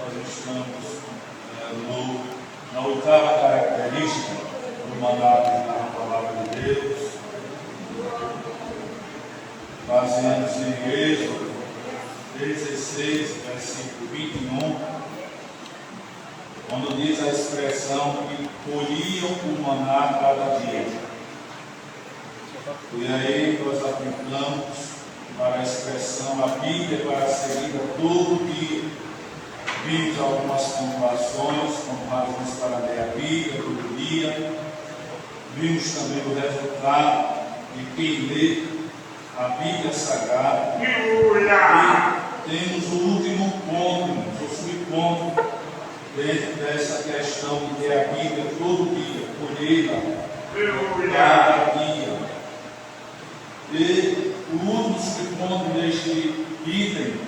nós estamos na oitava característica do mandato da palavra de Deus, baseando-se em Êxodo 16, versículo 21, quando diz a expressão que colhiam o maná cada dia. E aí nós aplicamos para a expressão a Bíblia para ser lida todo dia. Vimos algumas pontuações, como razões para ler a Bíblia todo dia. Vimos também o resultado de quem lê a Bíblia Sagrada. E temos o último ponto, o subponto, dentro dessa questão de ler a Bíblia todo dia, colhê-la cada dia. E o último subponto deste item,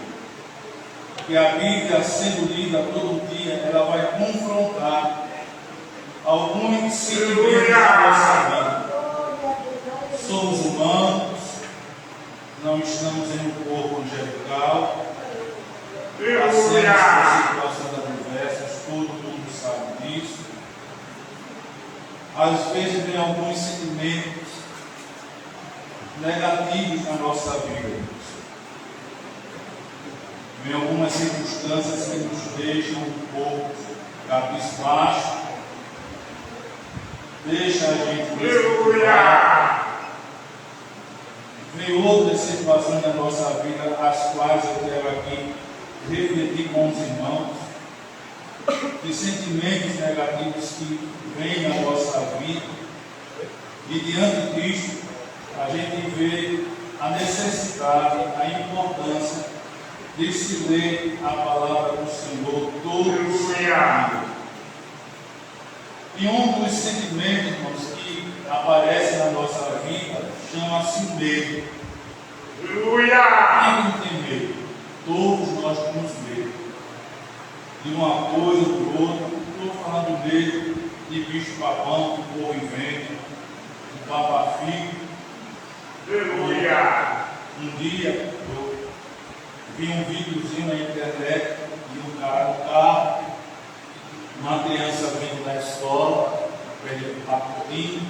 que a Bíblia sendo lida todo dia, ela vai confrontar alguns sentimentos da nossa vida. Somos humanos, não estamos em um corpo angelical, passamos por situações adversas, todo mundo sabe disso. Às vezes vem alguns sentimentos negativos na nossa vida. Vem algumas circunstâncias que nos deixam um pouco cabisbaixo, deixa a gente desmotivar. Vem outras situações na nossa vida, as quais eu quero aqui refletir com os irmãos, de sentimentos negativos que vêm na nossa vida, e diante disso a gente vê a necessidade, a importância de se ler a palavra do Senhor todos os dias. E um dos sentimentos, irmãos, que aparece na nossa vida chama-se medo. Quem não tem medo? Todos nós temos medo de uma coisa ou de outra. Não estou falando medo de bicho-papão, de porco e vento, de papa-figo. Um dia eu vi um videozinho na internet de um cara no carro, uma criança vindo da escola, perdeu um pacotinho,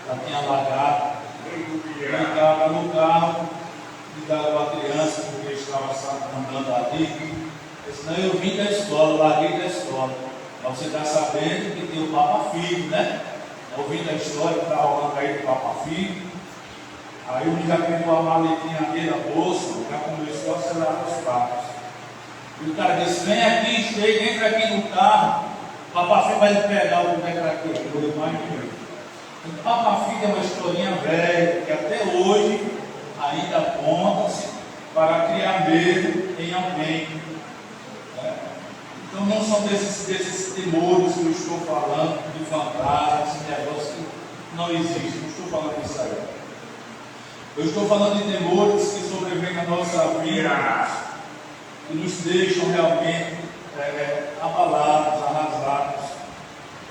já tinha largado, ele estava no carro, ligaram a criança porque estava andando ali. Ele disse: não, eu vim da escola, larguei da escola. Mas você está sabendo que tem o Papa Filho, né? Eu vim da história, estava rolando aí do Papa Filho. Aí o menino já pegou a maletinha aqui na bolsa, já começou a acelerar os carros. E o cara disse: vem aqui, chega, entra aqui no carro. O Papa Filho vai pegar o boneco aqui. Eu vou mais ninguém. O Papa Filho é uma historinha velha, que até hoje ainda conta-se para criar medo em alguém. Então não são desses temores que eu estou falando, de fantasmas, esse negócio que não existe. Não estou falando disso aí. Eu estou falando de temores que sobrevêm na nossa vida, que nos deixam realmente abalados, arrasados,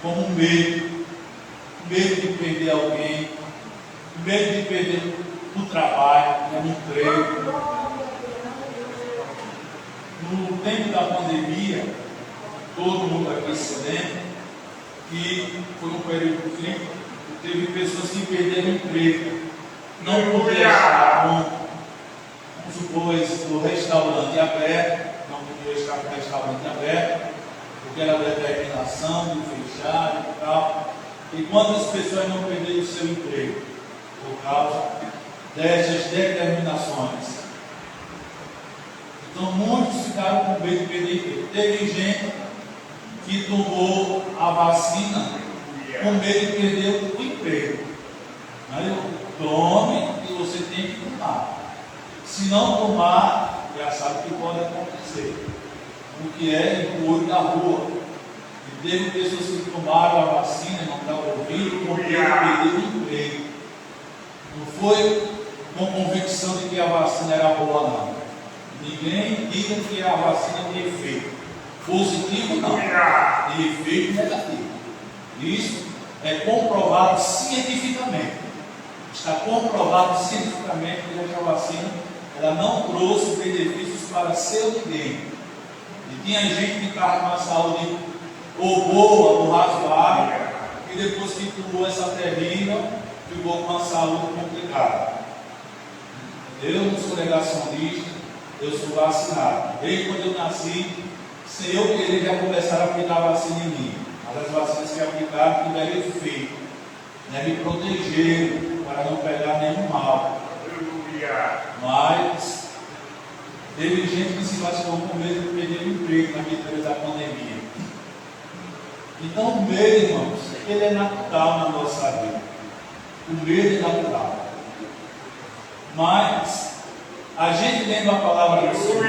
como medo de perder alguém, medo de perder o trabalho, o emprego. No tempo da pandemia, todo mundo aqui se lembra que foi um período crítico, teve pessoas que perderam o emprego. Não podia estar vamos supor, o restaurante aberto, não podia estar com o restaurante aberto, porque era determinação de fechar e tal. E quantas pessoas não perderam o seu emprego por causa dessas determinações? Então muitos ficaram com medo de perder emprego. Teve gente que tomou a vacina com medo de perder o emprego. Tome e você tem que tomar. Se não tomar, já sabe o que pode acontecer. O que é o olho da rua. E teve pessoas que tomaram a vacina e não estavam ouvindo porque perderam o emprego. Não foi com convicção de que a vacina era boa, não. Ninguém diga que a vacina tem efeito positivo, não. Tem efeito negativo. Isso é comprovado cientificamente. Está comprovado cientificamente que a vacina ela não trouxe benefícios para seu ninguém. E tinha gente que estava com uma saúde ou boa, ou razoável, e depois que pulou essa terrível, ficou com uma saúde complicada. Eu não sou negacionista, eu sou vacinado. Desde quando eu nasci, sem eu querer, já começaram a aplicar vacina em mim. Mas as vacinas que aplicaram tiveram efeito, né? Me protegeram para não pegar nenhum mal. Mas teve gente que se vacinou com medo de perder o emprego na medida da pandemia. Então o medo, irmãos, ele é natural na nossa vida. O medo é natural. Mas a gente lendo a palavra do Senhor,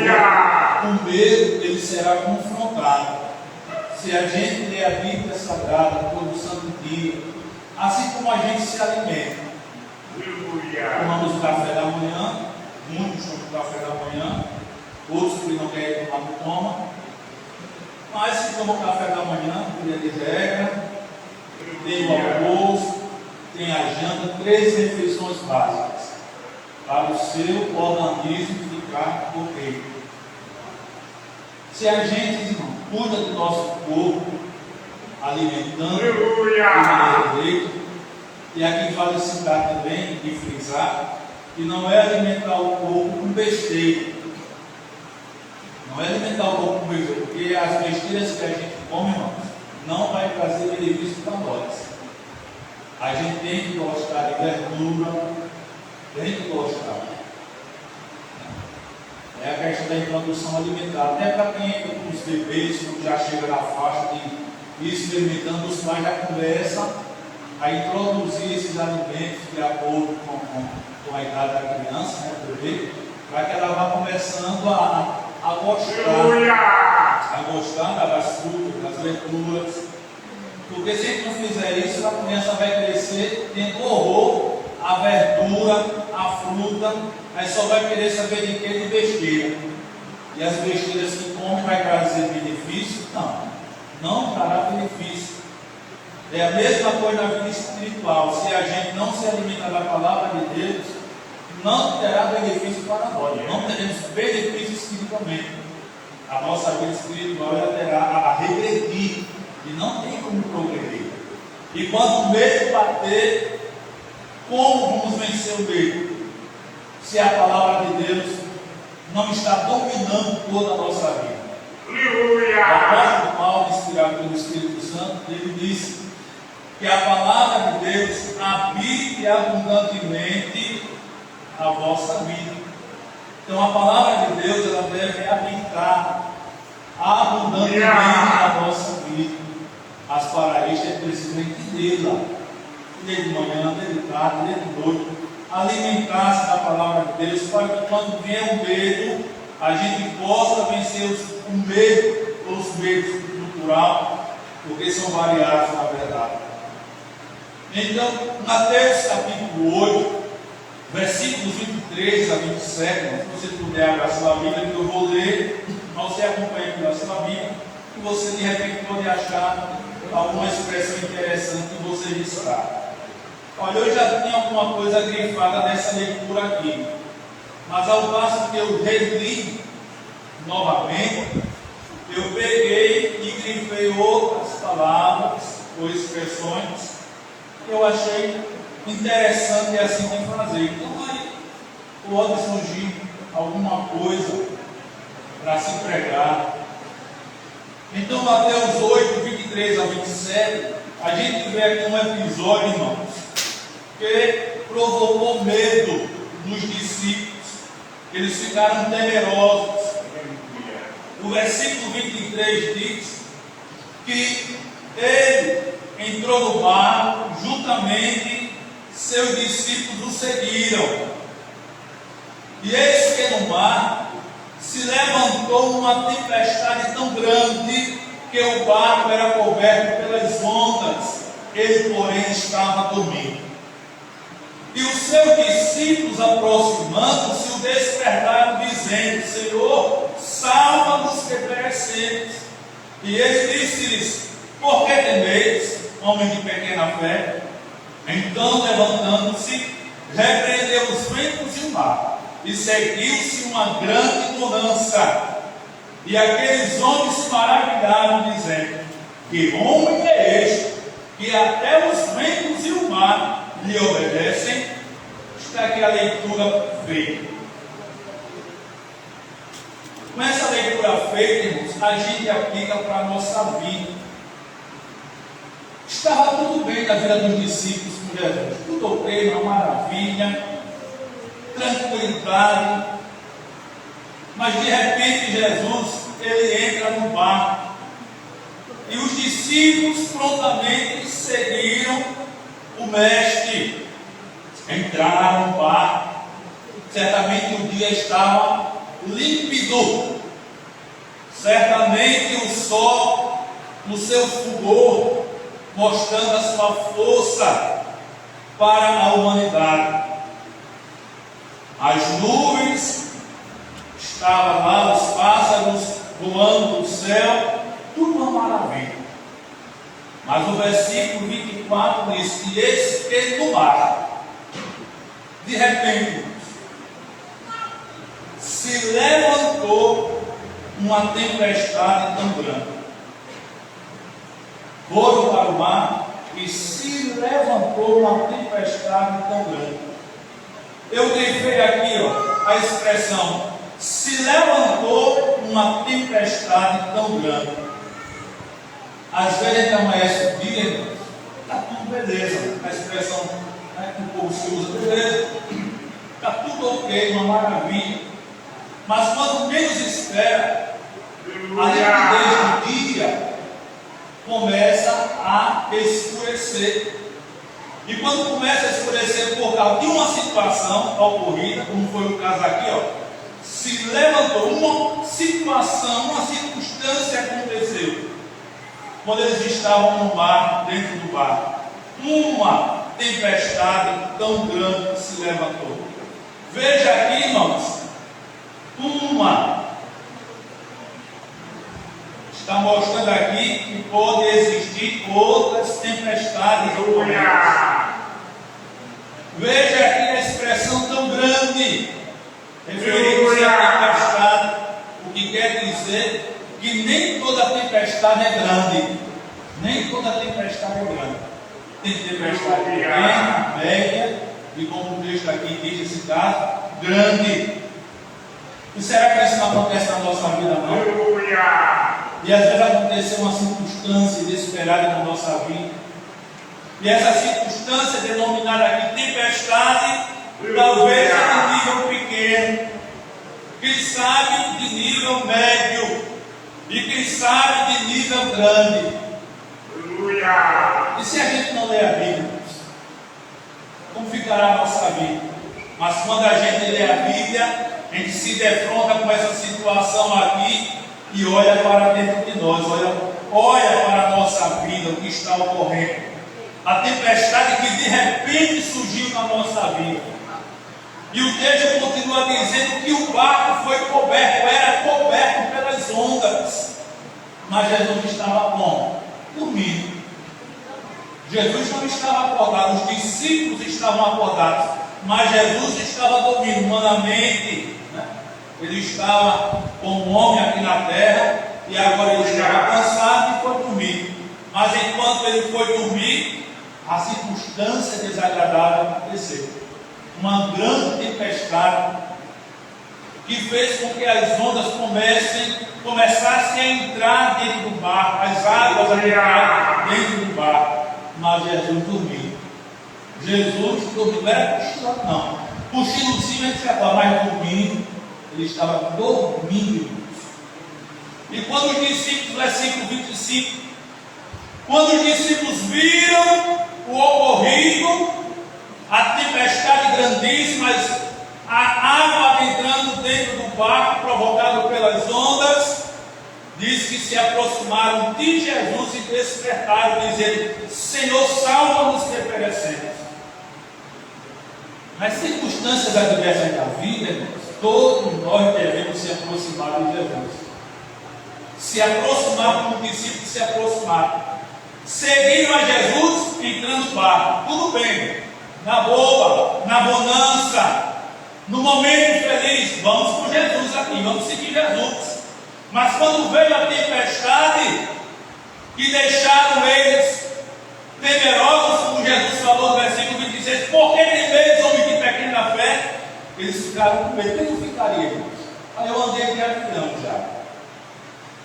o medo ele será confrontado. Se a gente ler a Bíblia Sagrada todo santo dia, assim como a gente se alimenta. Tomamos o café da manhã, muitos tomam o café da manhã, outros que não querem tomar não tomam. Mas se toma o café da manhã, dia de regra, tem o almoço, tem a janta, 3 refeições básicas para o seu organismo ficar correto. Se a gente, irmão, cuida do nosso corpo, alimentando de maneira direita, e aqui vale citar também e frisar que não é alimentar o corpo com besteira. Não é alimentar o corpo com besteira, porque as besteiras que a gente come, irmãos, não vai trazer benefício para nós. A gente tem que gostar de verdura, tem que gostar. É a questão da introdução alimentar. Até para quem entra com os bebês, quando já chega na faixa de ir experimentando, os pais já começam a introduzir esses alimentos de acordo com a idade da criança, né, do bebê, para que ela vá começando a gostar das frutas, das verduras. Porque se a gente não fizer isso, a criança vai crescer tendo horror à verdura, à fruta, aí só vai querer saber de quê? De besteira. E as besteiras que come vai trazer benefício? Não trará benefício. É a mesma coisa na vida espiritual. Se a gente não se alimenta da palavra de Deus, não terá benefício para nós. Não teremos benefício espiritualmente. A nossa vida espiritual ela terá a regredir. E não tem como progredir. E quando o medo bater, como vamos vencer o medo? Se a palavra de Deus não está dominando toda a nossa vida. O apóstolo Paulo, inspirado pelo Espírito Santo, ele disse que a palavra de Deus habite abundantemente a vossa vida. Então a palavra de Deus ela deve habitar abundantemente a vossa vida. As paraístas é preciso entendê-la. Desde de manhã, desde de tarde, desde de noite. Alimentar-se da palavra de Deus para que quando vier o medo, a gente possa vencer o medo, os medos culturais, porque são variados na verdade. Então, Mateus capítulo 8, versículos 23 a 27, se você puder abrir a sua Bíblia, que eu vou ler, mas você acompanha pela sua Bíblia, e você de repente pode achar alguma expressão interessante que você riscar. Olha, eu já tinha alguma coisa grifada nessa leitura aqui, mas ao passo que eu reli novamente, eu peguei e grifei outras palavras ou expressões que eu achei interessante assim de fazer. Então aí pode surgir alguma coisa para se pregar. Então Mateus 8, 23 a 27, a gente vê aqui um episódio, irmãos, que provocou medo nos discípulos. Eles ficaram temerosos. O versículo 23 diz que ele entrou no barco, juntamente seus discípulos o seguiram. E eis que no mar se levantou uma tempestade tão grande que o barco era coberto pelas ondas, ele porém estava dormindo. E os seus discípulos, aproximando-se, o despertaram, dizendo: Senhor, salva-nos que perecemos. E ele disse-lhes: Por que temeis, homem de pequena fé? Então, levantando-se, repreendeu os ventos e o mar, e seguiu-se uma grande bonança. E aqueles homens se maravilharam, dizendo: que homem é este, que até os ventos e o mar lhe obedecem? Está aqui a leitura feita. Com essa leitura feita, irmãos, a gente aplica para a nossa vida. Estava tudo bem na vida dos discípulos com Jesus, tudo ok, uma maravilha, tranquilidade. Mas de repente Jesus, ele entra no barco e os discípulos prontamente seguiram o mestre, entraram no barco. Certamente o dia estava límpido, certamente o sol no seu fulgor, mostrando a sua força para a humanidade. As nuvens estavam lá, os pássaros voando do céu, tudo uma maravilha. Mas o versículo 24 diz que eis que no mar, de repente, se levantou uma tempestade tão grande. Foram para o mar e se levantou uma tempestade tão grande. Eu grifei aqui, a expressão: se levantou uma tempestade tão grande. Às vezes a gente amanhece o dia, está tudo beleza. A expressão que o povo se usa, beleza, está tudo ok, uma maravilha. Mas quando menos espera, a nitidez do dia começa a escurecer. E quando começa a escurecer por causa de uma situação ocorrida, como foi o caso aqui, se levantou uma situação, uma circunstância aconteceu. Quando eles estavam no mar, dentro do barco, uma tempestade tão grande se levantou. Veja aqui, irmãos, está mostrando aqui que pode existir outras tempestades ocorrentes. Veja aqui a expressão tão grande, referindo-se à tempestade, o que quer dizer que nem toda tempestade é grande. Nem toda tempestade é grande. Tem tempestade pequena, média, e como o texto aqui diz, esse caso, grande. E será que isso não acontece na nossa vida, não? E às vezes aconteceu uma circunstância inesperada na nossa vida. E essa circunstância denominada aqui tempestade, talvez é de nível pequeno, quem sabe de nível médio, e quem sabe de nível grande. E se a gente não ler a Bíblia, como ficará a nossa vida? Mas quando a gente lê a Bíblia, a gente se defronta com essa situação aqui e olha para dentro de nós, olha para a nossa vida, o que está ocorrendo. A tempestade que de repente surgiu na nossa vida. E o texto continua dizendo que o barco foi coberto, era coberto pelas ondas. Mas Jesus estava como? Dormindo. Jesus não estava acordado, os discípulos estavam acordados, mas Jesus estava dormindo humanamente. Ele estava como um homem aqui na terra, e agora ele estava cansado e foi dormir. Mas enquanto ele foi dormir, a circunstância desagradável aconteceu. Uma grande tempestade que fez com que as ondas começassem a entrar dentro do barco, as águas a entrar dentro do barco. Mas Jesus dormiu. Jesus dormiu, não era cochilando, não. Cochilozinho a gente fala, mas dormindo, ele estava dormindo. E quando os discípulos, versículo 25, quando os discípulos viram o ocorrido, a tempestade grandíssima, a água entrando dentro do barco, provocado pelas ondas, diz que se aproximaram de Jesus e despertaram, dizendo: Senhor, salva-nos que perecemos. Nas circunstâncias adversas da vida, irmãos, todos nós devemos se aproximar de Jesus. Se aproximar como discípulos se aproximaram. Seguiram a Jesus entrando no barco. Tudo bem. Na boa, na bonança, no momento feliz, vamos com Jesus aqui, vamos seguir Jesus. Mas quando veio a tempestade, que deixaram eles temerosos, como Jesus falou no versículo 26, por que temeis, homem de pequena fé? Eles ficaram com medo. Quem não ficaria, irmãos? Aí eu andei de avião já.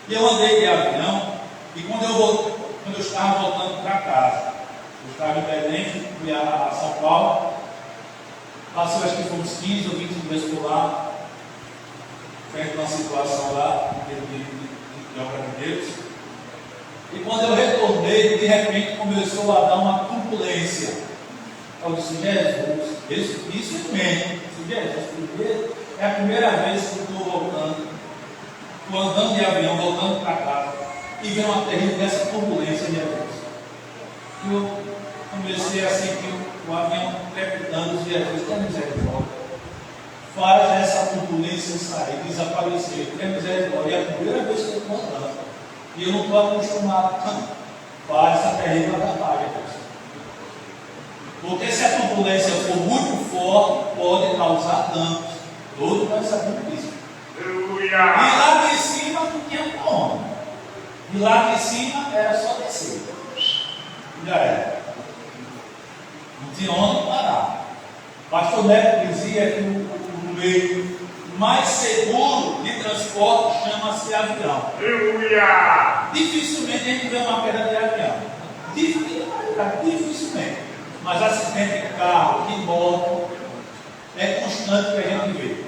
E eu andei de avião, e quando eu estava voltando para casa, eu estava em Belém, fui a São Paulo, passei, acho que foi uns 15 ou 20 dias por lá, frente a uma situação lá, de obra de Deus. E quando eu retornei, de repente começou a dar uma turbulência. Eu disse, Jesus, isso mesmo. Jesus, primeiro, é a primeira vez que eu estou voltando, estou andando de avião, voltando para casa, e vem uma terrível dessa turbulência de avião. E eu comecei a sentir o avião trepidando, Jesus, tem misericórdia. Faz essa turbulência sair, desaparecer, tem misericórdia. É a primeira vez que eu estou andando. E eu não estou acostumado. Faz essa terrível atrapalha, Deus. Porque se a turbulência for muito forte, pode causar danos. Todos nós sabemos disso. E lá de cima não tinha como. E lá de cima era só descer. Já era. Não tinha onde parar. Pastor Neto dizia que o meio mais seguro de transporte chama-se avião. Dificilmente a gente vê uma queda de avião. Dificilmente. Mas acidente de carro, de moto, é constante que a gente vê.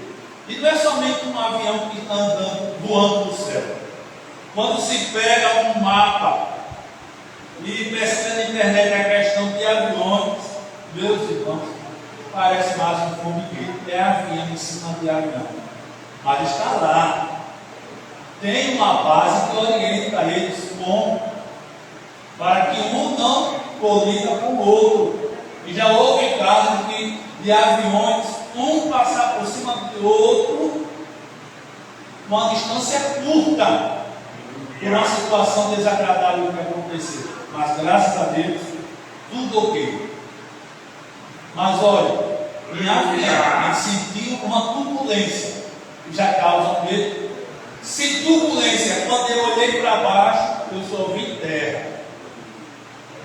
E não é somente um avião que está andando, voando no céu. Quando se pega um mapa e pesquisa na internet a questão de aviões, meus irmãos, parece mais um formigueiro. É avião em cima de avião. Mas está lá. Tem uma base que orienta eles como para que um não colida com o outro. E já houve casos de aviões, um passar por cima do outro, uma distância curta, por uma situação desagradável que aconteceu. Mas graças a Deus, tudo ok. Mas olha, em avião, em sentir uma turbulência, já causa medo. Se turbulência, quando eu olhei para baixo, eu só vi terra.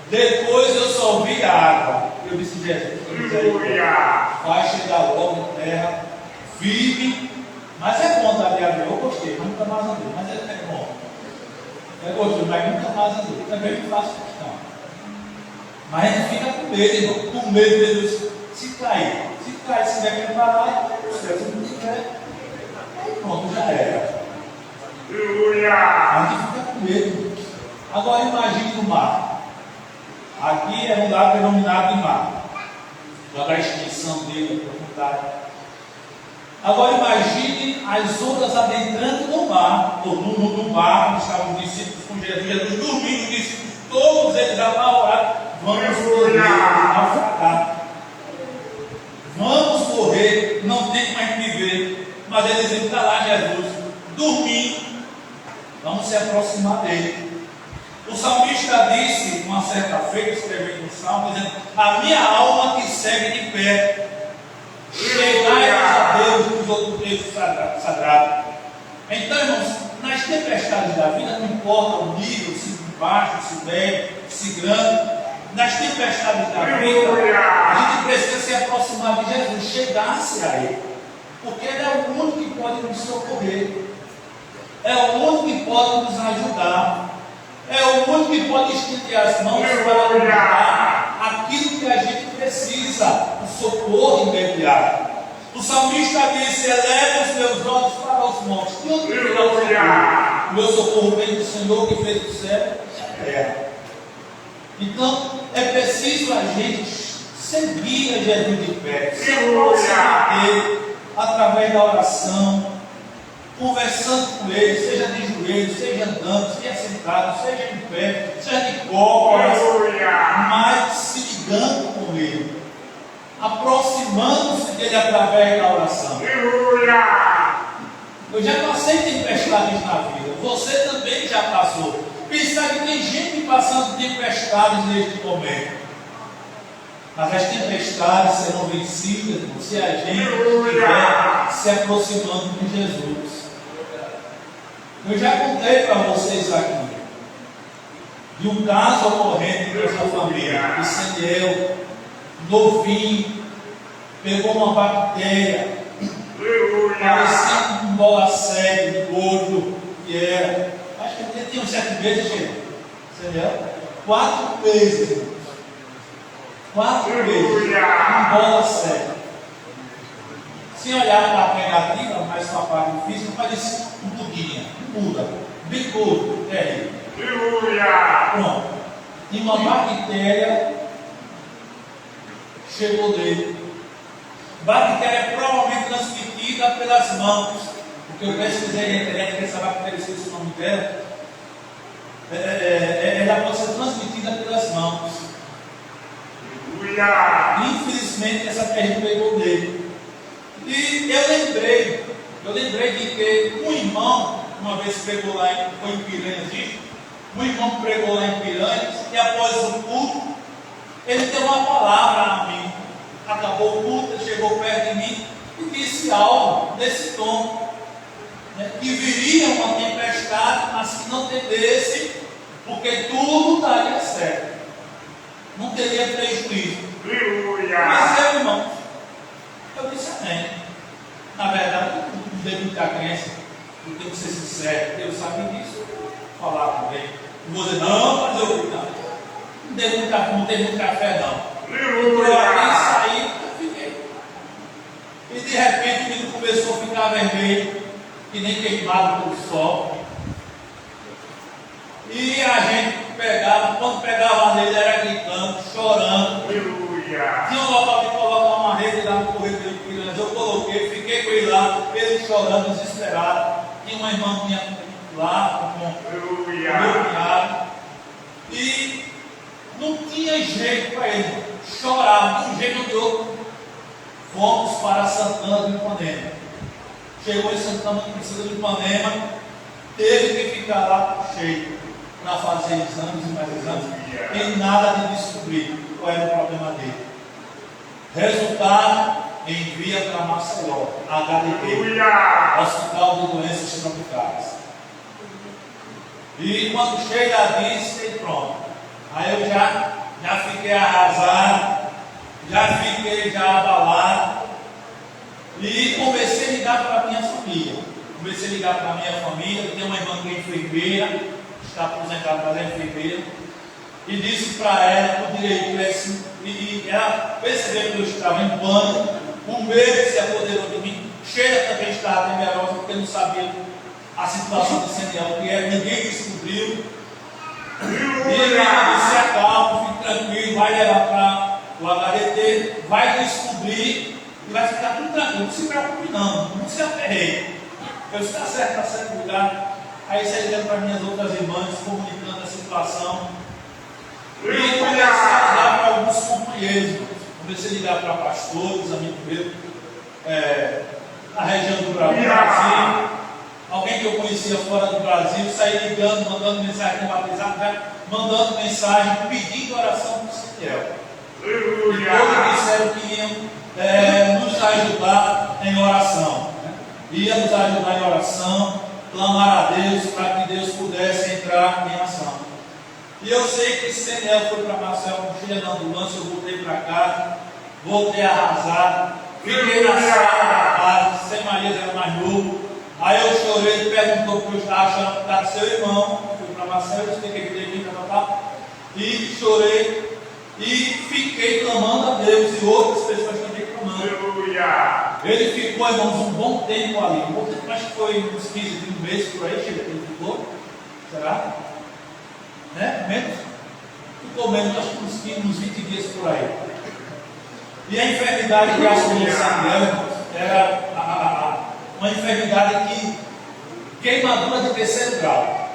Depois eu só vi água. Eu disse, Jesus, vai chegar logo em terra, vive. Mas é bom dar de avião, eu gostei, mas nunca mais andei. Mas é bom. Eu gostei, mas nunca mais andei. Também não faço questão. Mas a gente fica com medo, irmão. Com medo de Deus. Se cair, se der para lá, se não tiver, aí pronto, já era. A gente fica com medo. Agora imagine o mar. Aqui é um lugar denominado de mar, pela extensão dele, a profundidade. Agora imagine as ondas adentrando no mar, ou no mar, onde estavam os discípulos com Jesus dormindo, os discípulos todos eles apavorados, vamos morrer, naufragar. Vamos morrer, não tem como a gente viver. Mas eles dizem, está lá Jesus, dormindo, vamos se aproximar dele. O salmista disse, uma certa feita, escrevendo no salmo, dizendo, a minha alma te segue de pé, chegai a Deus, dos outros textos sagrados. Então, irmãos, nas tempestades da vida, não importa o nível, se baixo, se médio, se grande, nas tempestades da vida, a gente precisa se aproximar de Jesus, chegar-se a Ele, porque Ele é o único que pode nos socorrer, é o único que pode nos ajudar. É o único que pode estender as mãos para dar aquilo que a gente precisa, o socorro imediato. O salmista disse, eleva os meus olhos para os montes. De onde virá o socorro? O meu socorro vem do Senhor que fez o céu e a terra. Então, é preciso a gente seguir a Jesus de pé, se aproximar dele através da oração, conversando com ele, seja de joelhos, seja andando, seja sentado, seja em pé, seja de cócoras, mas se ligando com ele, aproximando-se dele através da oração. Eu já passei tempestades na vida, você também já passou. Pensar que tem gente passando tempestades neste momento. Mas as tempestades serão vencidas se a gente estiver se aproximando de Jesus. Eu já contei para vocês aqui de um caso ocorrente com essa família. O Seniel, novinho, pegou uma bactéria, parecia um bola sério, gordo, que era. Acho que ele tinha uns 7 meses, Seniel. 4 meses, irmãos. 4 meses. Um bola sério. Se olhar para a negativa, mais para a parte física, parecia um budinha, um Buda, bicudo, pronto. E uma bactéria chegou dele. Bactéria provavelmente transmitida pelas mãos, porque eu pesquisei na internet que essa bactéria, esqueci o nome dela, ela pode ser transmitida pelas mãos. Infelizmente essa terra pegou dele. E eu lembrei de que um irmão, uma vez pregou lá foi em Piranhas, um irmão pregou lá em Piranhas, e após o culto, ele deu uma palavra a mim. Acabou o culto, ele chegou perto de mim e disse algo desse tom, né, que viria uma tempestade, mas que não temesse, porque tudo daria certo, não teria prejuízo. Mas irmão, eu disse amém. Na verdade, não dei muita crença, eu tenho que ser sincero, Deus sabe disso, eu vou falar com ele. Não vou dizer, não, mas eu não tenho muita fé, não. Eu abri, saí, eu fiquei. E de repente o menino começou a ficar vermelho, que nem queimado pelo sol. E a gente pegava, quando pegava nele, era gritando, chorando. Tinha um local de colocar uma rede lá no corredor de Piranhas. Eu coloquei, fiquei com ele lá, ele chorando, desesperado. Tinha uma irmã minha lá com o meu cunhado. E não tinha jeito para ele. Chorava de um jeito ou de outro. Fomos para Santana do Ipanema. Chegou em Santana do Ipanema, teve que ficar lá cheio para fazer exames e mais exames, e nada de descobrir qual era o problema dele. Resultado, envia para Maceió, HDD, Hospital de Doenças Tropicais. E quando chega disse, pronto. Aí eu já fiquei arrasado, já fiquei abalado, e comecei a ligar para a minha família. Comecei a ligar para a minha família, eu tenho uma irmã que é enfermeira, está aposentada, mas é enfermeira, e disse para ela, o direito é assim, e ela percebeu que eu estava em pânico, um medo se apoderou de mim, cheia também estava temerosa, porque não sabia a situação do Seniel, que era, ninguém descobriu. E ele disse, acalma, fique tranquilo, vai levar para o HDT, vai descobrir e vai ficar tudo tranquilo, não se preocupe não se aperreie. Eu disse, está certo lugar. Aí saí dando para minhas outras irmãs, comunicando a situação. E comecei a ligar para alguns companheiros, comecei a ligar para pastores, amigos meus, na região do Brasil, alguém que eu conhecia fora do Brasil, saí ligando, mandando mensagem no WhatsApp, mandando mensagem, pedindo oração para o Seniel. E todos disseram que iam nos ajudar em oração. Ia nos ajudar em oração, clamar a Deus para que Deus pudesse entrar em ação. E eu sei que Seniel foi para Maceió com cheia da ambulância, eu voltei para casa, voltei arrasado, fiquei na sala da casa, sem Maria era mais novo. Aí eu chorei, ele perguntou o que eu estava achando que era seu irmão, fui para Maceió, eu expliquei que ele vinha para e chorei, e fiquei clamando a Deus, e outras pessoas também clamando. Aleluia. Ele ficou, irmãos, um bom tempo ali, acho que foi uns 15, 20 meses por aí, que ele ficou, será? Né? Menos? Ficou menos, acho que uns 20 dias por aí. E a enfermidade que assumiu Seniel era uma enfermidade que queimadura de 3º grau.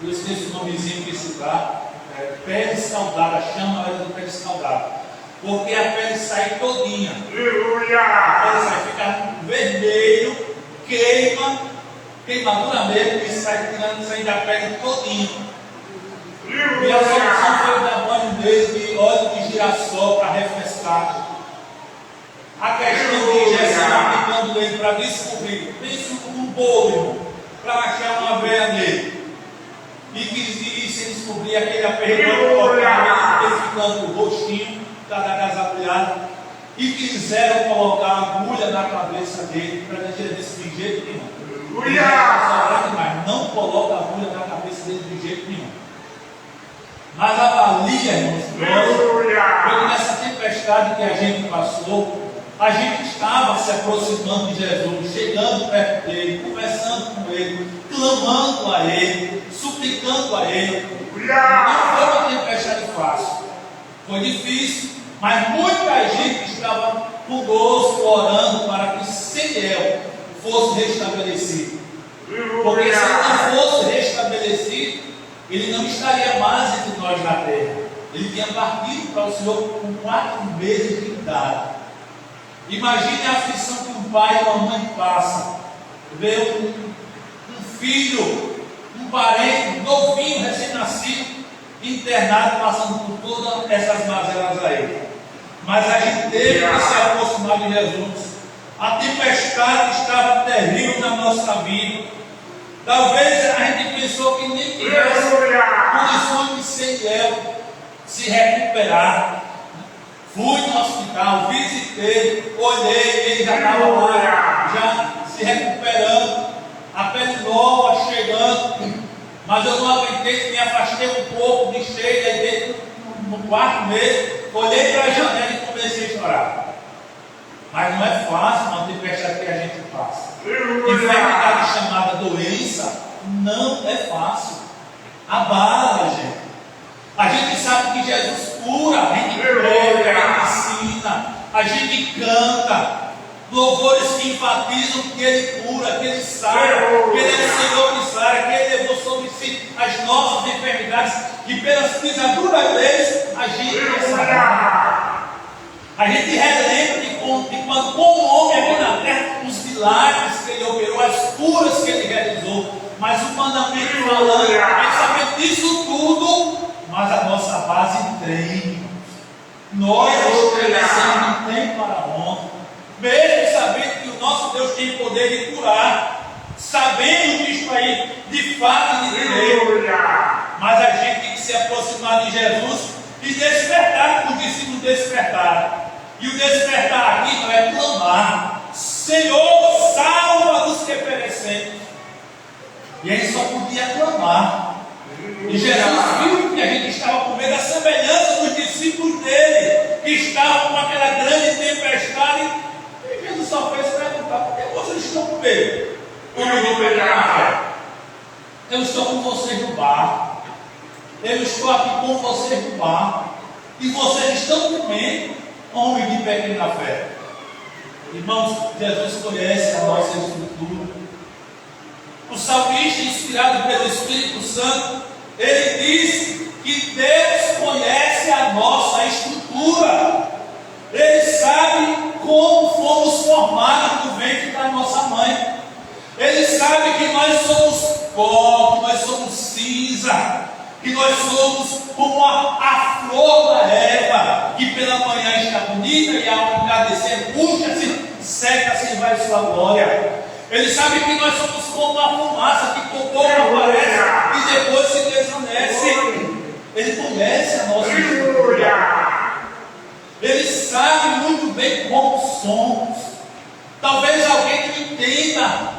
Eu esqueço o nomezinho que se dá, pele escaldada, chama ela de pele escaldada, porque a pele sai todinha. A pele sai, fica vermelho, queimadura mesmo, e sai da pele todinha. E a solução foi dar banho nele de óleo de girassol para refrescar. A questão de injeção aplicando ele para descobrir, pensa um bolo, para achar uma veia nele. E se descobrir aquele aperreio, ele ficando o rostinho da agasalhada. E quiseram colocar a agulha na cabeça dele, para dizer desse de jeito nenhum. Mas não coloca a agulha na cabeça dele de jeito nenhum. Mas avalia, irmãos, foi nessa tempestade que a gente passou, a gente estava se aproximando de Jesus, chegando perto dele, conversando com ele, clamando a ele, suplicando a ele. Não foi uma tempestade fácil, foi difícil, mas muita gente estava conosco orando para que Seniel fosse restabelecido. Porque se ele não fosse restabelecido, ele não estaria mais entre nós na terra. Ele tinha partido para o Senhor com 4 meses de idade. Imagine a aflição que um pai e uma mãe passam. Ver um filho, um parente, novinho, recém-nascido, internado, passando por todas essas mazelas a ele. Mas a gente teve que se aproximar de Jesus. A tempestade estava terrível na nossa vida. Talvez a gente pensou que nem tivesse condições de Seniel se recuperar. Fui no hospital, visitei, olhei, ele já estava lá, já se recuperando, a pele nova chegando, mas eu não aguentei, me afastei um pouco, deixei, deitei no 4 mês, olhei para a janela e comecei a chorar. Mas não é fácil uma tempestade que a gente passa. Enfermidade chamada doença não é fácil. Abala a gente. A gente sabe que Jesus cura, a gente prega, a gente ensina, a gente canta louvores que enfatizam que Ele cura, que Ele sara, que Ele é o Senhor que sara, que Ele levou sobre si as nossas enfermidades, e pelas pisaduras deles a gente é sarado. A gente relembra de quando, como homem aqui na terra, os milagres que Ele operou, as curas que Ele realizou, mas humanamente falando, é saber disso tudo. Mas a nossa base treina. Nós estremecemos não tem para onde. Mesmo sabendo que o nosso Deus tem poder de curar. Sabendo disso aí, de fato e de direito. Mas a gente tem que se aproximar de Jesus e despertar, como os discípulos despertaram. E o despertar aqui não é clamar: Senhor, salva-nos que perecemos. E ele só podia clamar. E Jesus viu que a gente estava com medo, a semelhança dos discípulos dele, que estavam com aquela grande tempestade. E Jesus só fez perguntar: por que vocês estão com medo? Eu estou com vocês no barco. Eu estou aqui com vocês no barco. E vocês estão com medo, homem de pequena fé. Irmãos, Jesus conhece a nossa estrutura. O salmista, inspirado pelo Espírito Santo, ele diz que Deus conhece a nossa estrutura. Ele sabe como fomos formados no ventre da nossa mãe. Ele sabe que nós somos pó, que nós somos cinza, que nós somos como a flor da erva, que pela manhã está bonita e ao entardecer puxa-se, seca-se e vai sua glória. Ele sabe que nós somos como a fumaça que por pouco aparece e depois se desvanece. Ele conhece a nossa estrutura. Ele sabe muito bem como somos. Talvez alguém não entenda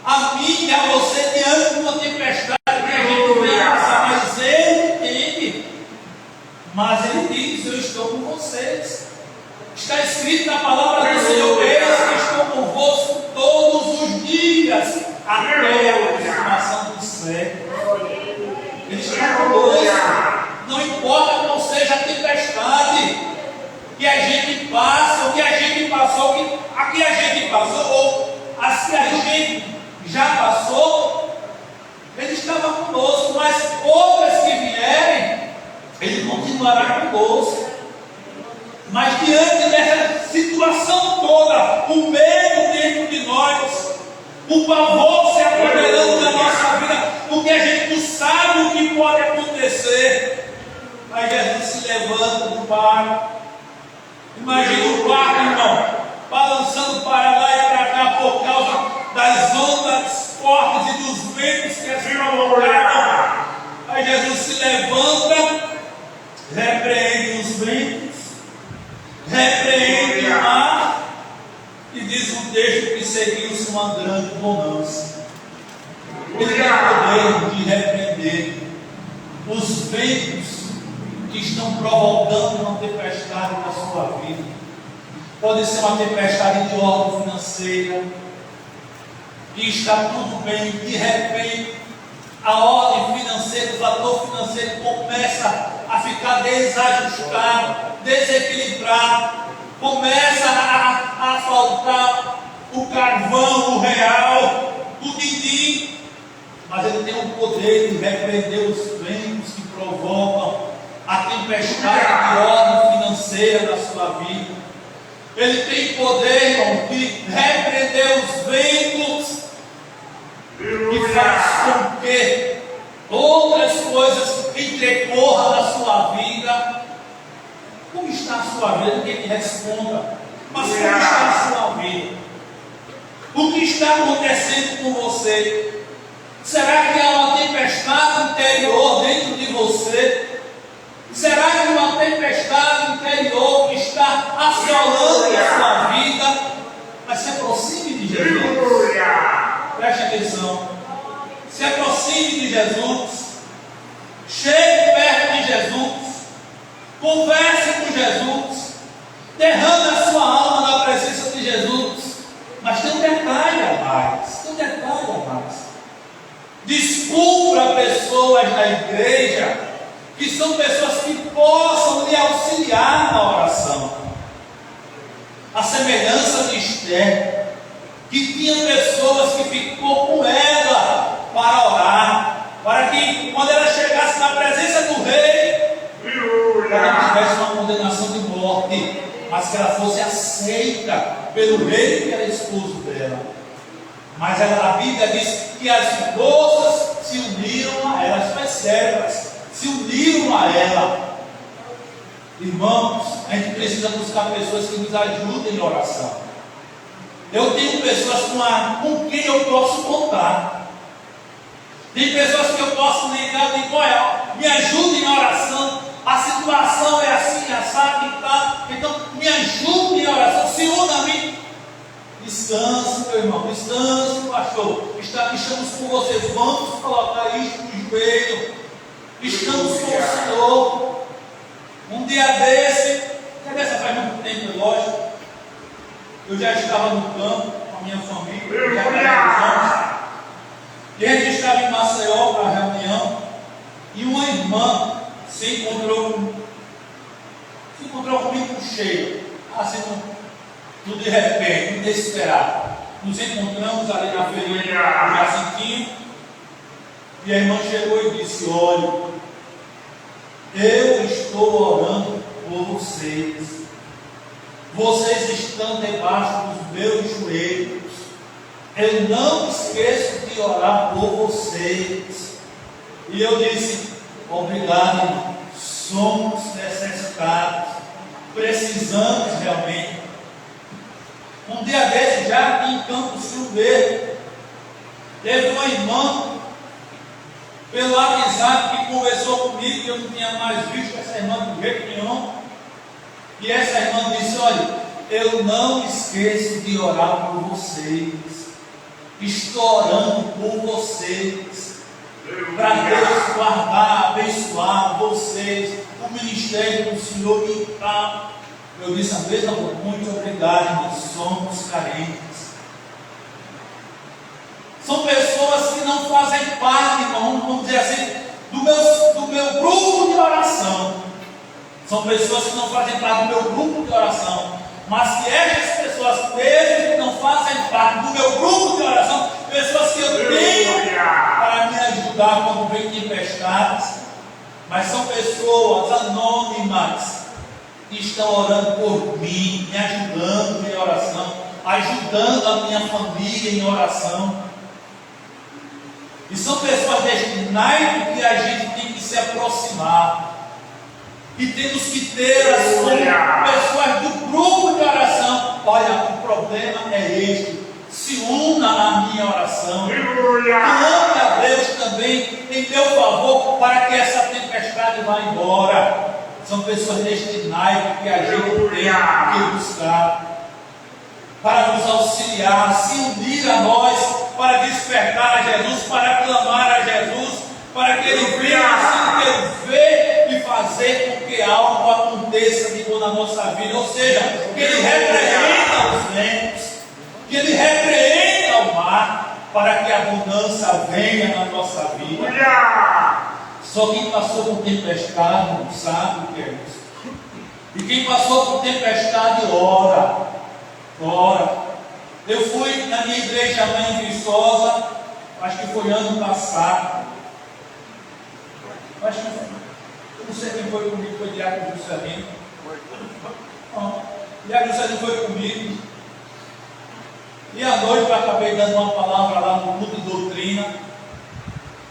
a mim e a você diante de uma tempestade que a gente vem passar, mas Ele entende. Mas Ele diz: eu estou com vocês. Está escrito na palavra do Senhor: eis que estou convosco todos os dias, até a consumação do século. Ele está conosco. Não importa qual seja a tempestade que a gente passa, o que a gente passou, a que a gente passou, ou as que a gente já passou, Ele estava conosco, mas outras que vierem, Ele continuará conosco. Mas diante dessa situação toda, o medo dentro de nós, o pavor se apoderando da nossa vida, porque a gente não sabe o que pode acontecer. Aí Jesus se levanta do barco. Imagina o barco, irmão, balançando para lá e para cá por causa das ondas fortes e dos ventos que as provocaram. Aí Jesus se levanta, repreende os ventos, repreende o mar, e diz o texto que seguiu-se uma grande bonança. Ele tem poder de repreender os ventos que estão provocando uma tempestade na sua vida. Pode ser uma tempestade de ordem financeira, que está tudo bem, de repente a ordem financeira, o fator financeiro começa a ficar desajustado, desequilibrado, começa a faltar o carvão, o real, o din-din. Mas ele tem o poder de repreender os ventos que provocam a tempestade de ordem financeira da sua vida. Ele tem poder, irmão, de repreender os ventos que faz com que outras coisas intercorram na sua vida. Como está a sua vida? Ninguém me responda. Mas como está a sua vida? O que está acontecendo com você? Será que há uma tempestade interior dentro de você? Será que uma tempestade interior que está assolando a sua vida? Mas se aproxime de Jesus. Preste atenção. Se aproxime de Jesus. Chegue perto de Jesus. Converse com Jesus. Derrame a sua alma na presença de Jesus. Mas tem um detalhe a mais. Descubra pessoas na igreja que são pessoas que possam lhe auxiliar na oração. A semelhança de Esther, que tinha pessoas que ficou com ela para orar, para que quando ela chegasse na presença do rei, ela não tivesse uma condenação de morte, mas que ela fosse aceita pelo rei que era esposo dela. Mas a Bíblia diz que as moças se uniram a ela, as servas se uniram a ela. Irmãos, a gente precisa buscar pessoas que nos ajudem em oração. Eu tenho pessoas com quem eu posso contar. Tem pessoas que eu posso ligar e dizer: olha, me ajude em oração. A situação é assim, assado e tal. Então, me ajude em oração. Se una a mim. Descanse, meu irmão. Descanse, pastor. Estamos com vocês. Vamos colocar isto no joelho. Estamos com o Senhor. Um dia faz muito tempo, lógico. Eu já estava no campo com a minha família. E a gente estava em Maceió para a reunião. E uma irmã se encontrou comigo cheio. Assim, tudo de repente, inesperado. Nos encontramos ali na feirinha do Jacintinho. E a irmã chegou e disse: olha, eu estou orando por vocês. Vocês estão debaixo dos meus joelhos. Eu não esqueço de orar por vocês. E eu disse: obrigado, irmão. Somos necessitados. Precisamos realmente. Um dia desse, já aqui em Campos Rio Verde, teve uma irmã pelo WhatsApp que conversou comigo, que eu não tinha mais visto essa irmã de jeito nenhum. E essa irmã disse: olha, eu não esqueço de orar por vocês. Estou orando por vocês, para Deus guardar, abençoar vocês, o ministério do Senhor e tal. Eu disse a mesma coisa: muito obrigado, nós somos carentes. São pessoas que não fazem parte, irmão, vamos dizer assim, do meu grupo de oração. São pessoas que não fazem parte do meu grupo de oração. Mas que essas pessoas, mesmo que não fazem parte do meu grupo de oração, pessoas que eu tenho para me ajudar quando vem tempestades, mas são pessoas anônimas que estão orando por mim, me ajudando em oração, ajudando a minha família em oração. E são pessoas deste naipe que a gente tem que se aproximar. E temos que ter pessoas do grupo de oração. Olha, o problema é este. se una à minha oração. Aleluia. Clame a Deus também em meu favor para que essa tempestade vá embora. São pessoas deste naipe que a gente tem que buscar para nos auxiliar, se unir a nós, para despertar a Jesus, para clamar a Jesus, para que Ele venha se interver e fazer com que algo aconteça de bom na nossa vida. Ou seja, que Ele repreenda os ventos, que Ele repreenda o mar, para que a abundância venha na nossa vida. Só quem passou por tempestade não sabe o que é isso. E quem passou por tempestade ora. Eu fui na minha igreja lá em Viçosa, acho que foi ano passado. Acho que eu não sei quem foi comigo, foi o Diácono Juscelino. O Diácono Juscelino foi comigo. E à noite eu acabei dando uma palavra lá no culto de doutrina.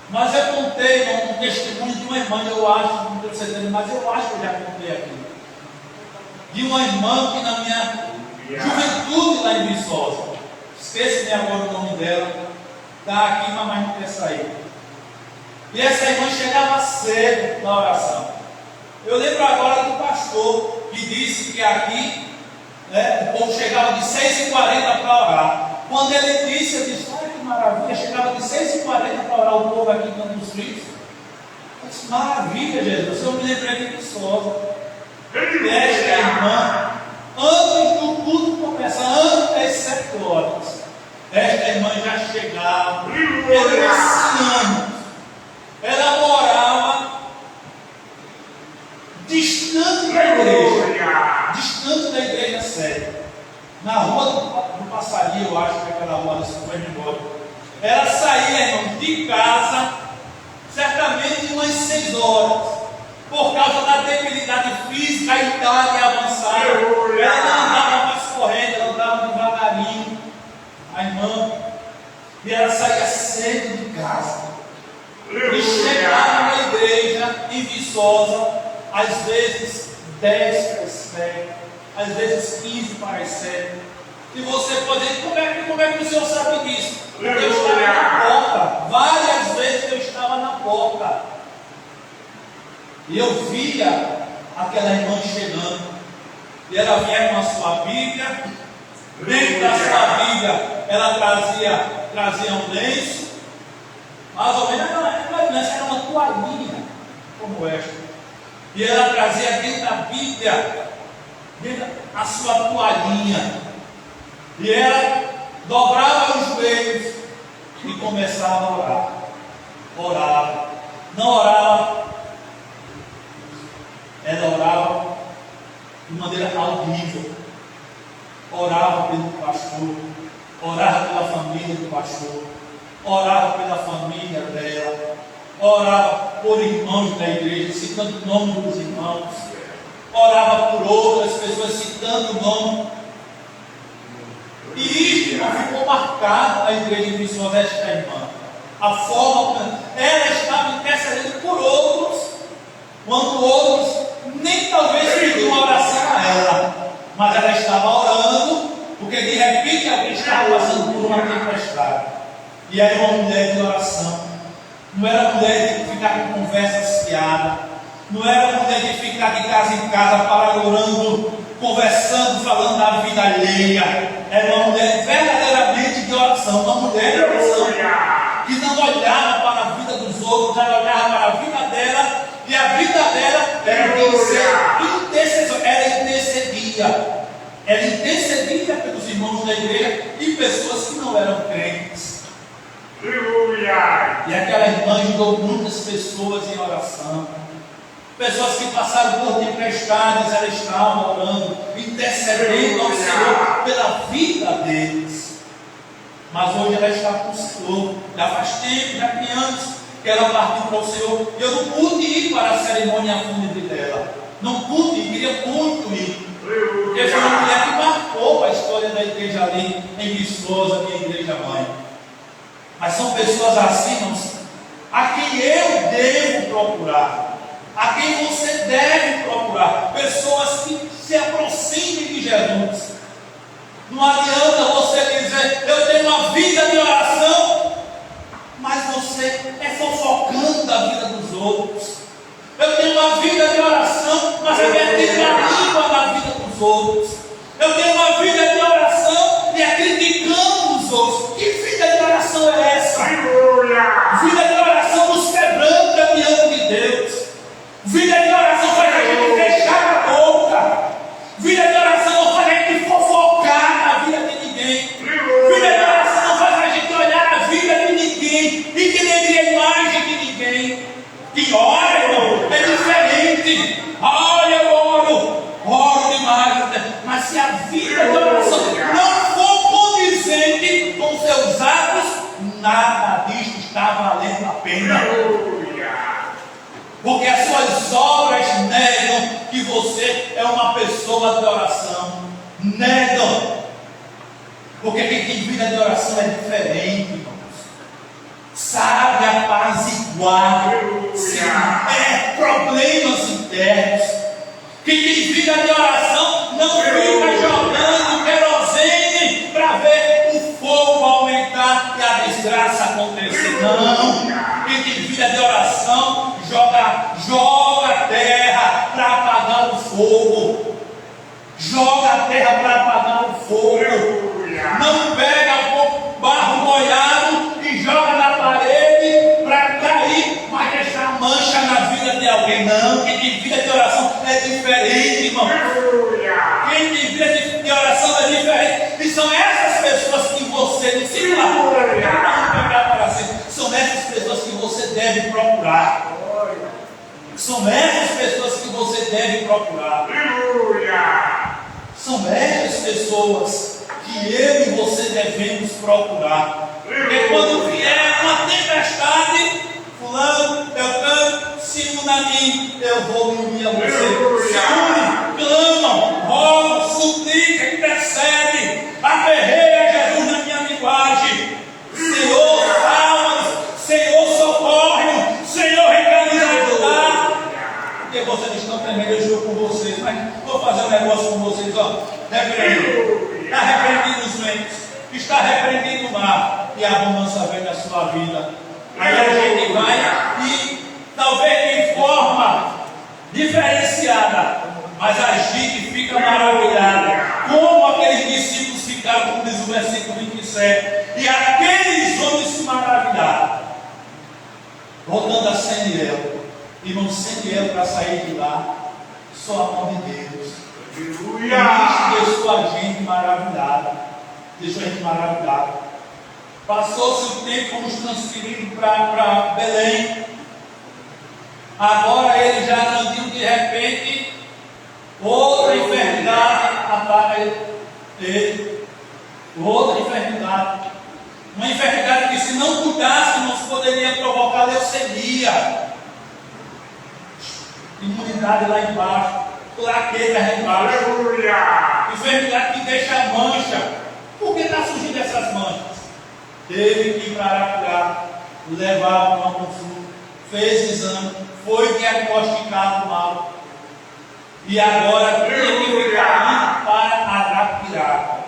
Mas eu contei um testemunho de uma irmã, eu acho, não tenho certeza, mas eu acho que eu já contei aqui. De uma irmã que na minha juventude lá em Viçosa, esqueci agora o nome dela, está aqui, mas não quer sair. E essa irmã chegava cedo na oração. Eu lembro agora do pastor que disse que aqui, o povo chegava de 6h40 para orar. Quando ele disse, eu disse, olha que maravilha, chegava de 6h40 para orar o povo aqui em Campos Frios. Eu disse, maravilha, Jesus, eu me lembrei de Viçosa. Esta irmã, antes do culto começar, antes das 7 horas, esta irmã já chegava, ensinando. Ela morava distante da igreja sede, na rua do Passaria, eu acho que é aquela rua desse embora. Ela saía, irmão, de casa, certamente umas 6 horas, por causa da debilidade física, a idade avançada. Ela não andava mais correndo, ela andava devagarinho, a irmã, e ela saía cedo de casa. E chegava na igreja em Viçosa, às vezes 10 para as 7, às vezes 15 para as 7. E você pode dizer, como é que o senhor sabe disso? Porque eu estava na porta, várias vezes eu estava na porta. E eu via aquela irmã chegando. E ela vinha com a sua Bíblia. Dentro da sua Bíblia, ela trazia um lenço. Mais ou menos, era uma toalhinha como esta. E ela trazia dentro da Bíblia, a sua toalhinha. E ela dobrava os joelhos e começava a orar. Orava. Não orava. Ela orava de maneira audível. Orava pelo pastor. Orava pela família do pastor. Orava pela família dela, orava por irmãos da igreja, citando o nome dos irmãos, orava por outras pessoas, citando o nome. E isto não ficou marcado na igreja de Viçosa, esta irmã. A forma como ela estava intercedendo por outros, quando outros nem talvez pediam uma oração a ela, mas ela estava orando, porque de repente alguém estava passando por uma tempestade. E era uma mulher de oração. Não era mulher de ficar com conversas fiadas. Não era mulher de ficar de casa em casa, orando, conversando, falando da vida alheia. Era uma mulher verdadeiramente de oração. Uma mulher de oração que não olhava para a vida dos outros, ela olhava para a vida dela. E a vida dela era intercessora. Ela intercedia. Ela intercedia pelos irmãos da igreja e pessoas que não eram crentes. E aquela irmã ajudou muitas pessoas em oração. Pessoas que passaram por tempestades, ela estava orando, intercedendo ao Senhor pela vida deles. Mas hoje ela está com o Senhor. Já faz tempo, já tem anos que ela partiu para o Senhor. Eu não pude ir para a cerimônia fúnebre dela. Não pude ir, queria muito ir. Porque foi uma mulher que marcou a história da igreja ali em Viçosa, minha igreja mãe. Mas são pessoas assim, irmãos, a quem eu devo procurar, a quem você deve procurar, pessoas que se aproximem de Jesus. Não adianta você dizer, dizer: eu tenho uma vida de oração, mas você é fofocando da vida dos outros. Eu tenho uma vida de oração, mas é metendo a língua na vida dos outros. Eu tenho uma vida de oração e é criticando os outros. Que vida de oração é essa? Vida de oração nos quebranta diante de Deus. Vida de oração faz a gente fechar a boca. Vida de oração não faz a gente fofocar na vida de ninguém. Vida de oração não faz a gente olhar a vida de ninguém e querer a imagem de ninguém. E ora, irmão, é diferente. Olha, eu oro demais. Mas se a vida de oração não for condizente com seus atos, nada disso está valendo a pena. Porque as suas obras negam que você é uma pessoa de oração. Negam. Porque quem tem vida de oração é diferente, irmãos. Sabe apaziguar problemas internos. Quem tem vida de oração não fica jogando querosene para ver o fogo aumentar e a desgraça acontecer. Não. Quem tem vida de oração joga a terra para apagar o fogo. Joga a terra para apagar o fogo. Não pega o barro molhado e joga na parede para cair, mas deixar mancha na vida de alguém. Não, quem tem vida de oração é diferente, irmão. Quem tem vida de oração é diferente. E são essas pessoas que você são essas pessoas que você deve procurar. São essas pessoas que você deve procurar. São essas pessoas que eu e você devemos procurar. Porque quando vier uma tempestade, fulano, Beltrano, se una a mim, eu vou me unir a você. Se une, clamam, rogam, suplica, intercede, aperreia Jesus na minha linguagem. Senhor, salva-nos, Senhor, socorre-nos, Senhor, vem nos ajudar. Porque vocês estão tremendo, eu juro com vocês, mas vou fazer um negócio com vocês, ó. Repreende. Está repreendido os ventos, está repreendido o mar, e a abundância vem na sua vida. Aí a gente vai e talvez de forma diferenciada, mas a gente fica maravilhada, como aqueles discípulos ficaram, como diz o versículo 27, e aqueles homens se maravilharam. Voltando a Seniel, irmão, Seniel, para sair de lá, só a mão de Deus. Isso deixou a gente maravilhado. Deixou a gente maravilhado. Passou-se o tempo, fomos transferidos para Belém. Agora ele já não de repente, outra enfermidade ataca ele. Outra enfermidade. Uma enfermidade que, se não cuidasse, não poderia provocar leucemia. Imunidade lá embaixo. Plaqueta lá embaixo. Enfermidade que deixa mancha. Por que está surgindo essas manchas? Teve que ir para Arapiraca, levar para uma consulta, fez exame, foi diagnosticado mal. E agora tem que ficar indo para Arapiraca.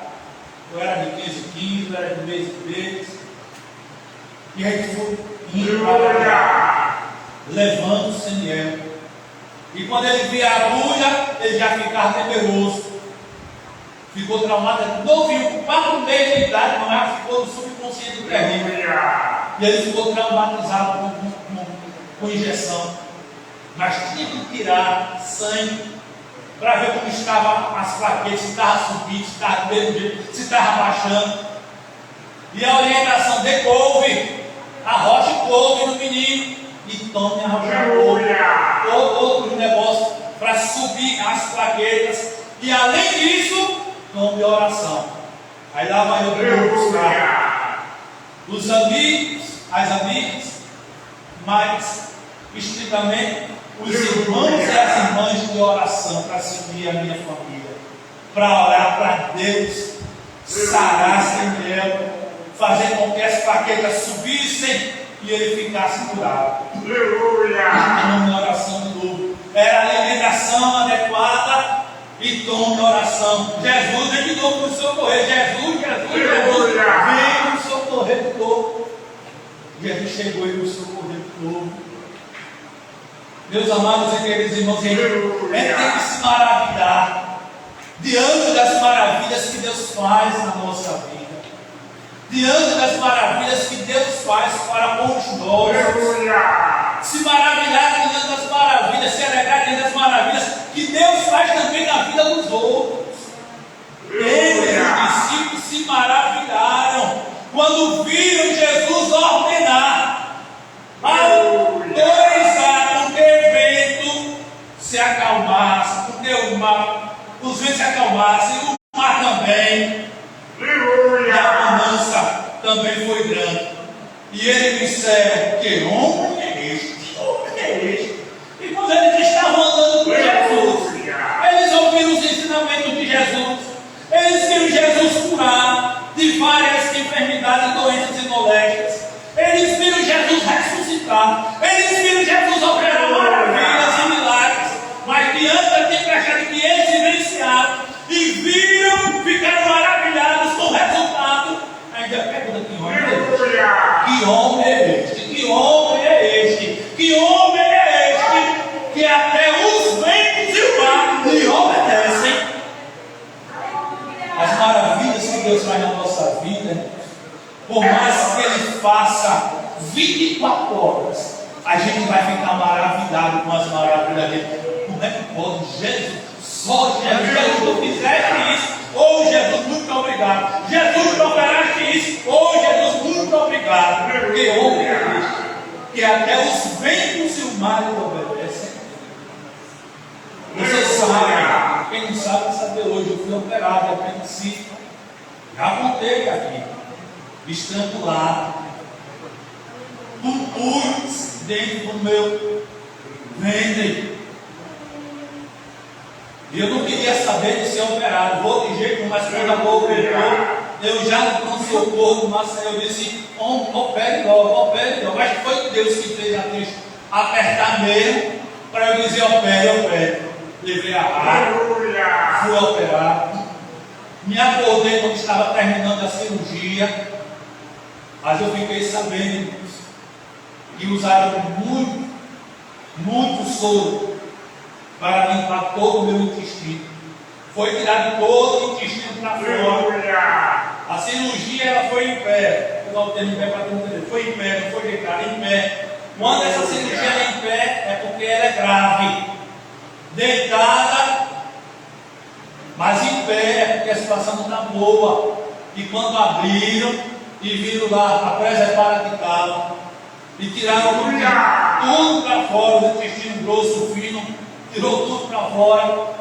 Eu era de 15, eu era de mês. E aí foi indo para Arapiraca, levando o Seniel. E quando ele via a agulha, ele já ficava temeroso. Ficou traumado, novinho, com 4 meses de idade, mas ficou no subconsciente terrível. E ele ficou traumatizado com injeção. Mas tinha que tirar sangue para ver como estavam as plaquetas, se estava subindo, se estava do mesmo jeito, se estava baixando. E a orientação de couve, arrocha couve no menino. E tome arrochar outros negócios para subir as plaquetas. E além disso, tome oração. Aí lá vai eu buscar os amigos, as amigas, mas estritamente os irmãos e as irmãs de oração para seguir a minha família, para orar para Deus sarar Seniel, fazer com que as plaquetas subissem e ele ficasse curado. Aleluia! Uma oração de novo. Era a alimentação adequada e tome oração. Jesus é de novo nos socorrer. Jesus veio nos socorrer de novo. Jesus chegou e nos socorreu de novo. Meus amados e queridos irmãos, a gente tem que se maravilhar diante das maravilhas que Deus faz na nossa vida, diante das maravilhas que Deus faz para com os nossos. Se maravilhar diante das maravilhas, se alegrar diante das maravilhas que Deus faz também na vida dos outros. Eles, os discípulos, se maravilharam quando viram Jesus ordenar autorizar com que o vento se acalmasse, com que os ventos se acalmassem, o mar também, e a bonança também foi grande. E eles disseram: que homem é este? Que homem é este? E quando eles estavam andando com Jesus, eles ouviram os ensinamentos de Jesus, eles viram Jesus curar de várias enfermidades, doenças e moléstias. Eles viram Jesus ressuscitar, eles viram Jesus operar maravilhas e milagres, mas diante da tempestade que eles vivenciaram e viram, ficaram maravilhados com o resultado. Ainda pergunta: que homem é este? Que homem é este? Que homem é este? Que homem é este? Que até os ventos e o mar lhe obedecem. As maravilhas que Deus faz na nossa vida, por mais que Ele faça 24 horas, a gente vai ficar maravilhado com as maravilhas dele. Como é que pode? Jesus, só Jesus, tu fizeste isso. Oh Jesus, muito obrigado. Jesus, tu operaste isso. Oh Jesus, muito obrigado. Porque homem é este, que até os ventos e o mar lhe obedecem. Você sabe, quem não sabe, vai saber hoje. Eu fui operado, apendicite. Já contei aqui. Estrangulado, com pus dentro do meu ventre. E eu não queria saber de ser operado. Vou de jeito, mas quando a boca operou, eu já no pronto-socorro, mas eu disse: opere logo. Mas foi Deus que fez a Deus apertar mesmo, para eu dizer: opere. Levei a água, fui operado. Me acordei quando estava terminando a cirurgia. Mas eu fiquei sabendo que usaram muito soro para limpar todo o meu intestino. Foi tirado todo o intestino para fora. A cirurgia ela foi em pé. Eu não tenho em pé para entender. Foi em pé, não foi deitado, em pé. Quando essa cirurgia é em pé, é porque ela é grave. Deitada, mas em pé é porque a situação não está boa. E quando abriram e viram lá a preservada que estava, e tiraram tudo para fora, o intestino grosso, fino, tirou tudo para fora,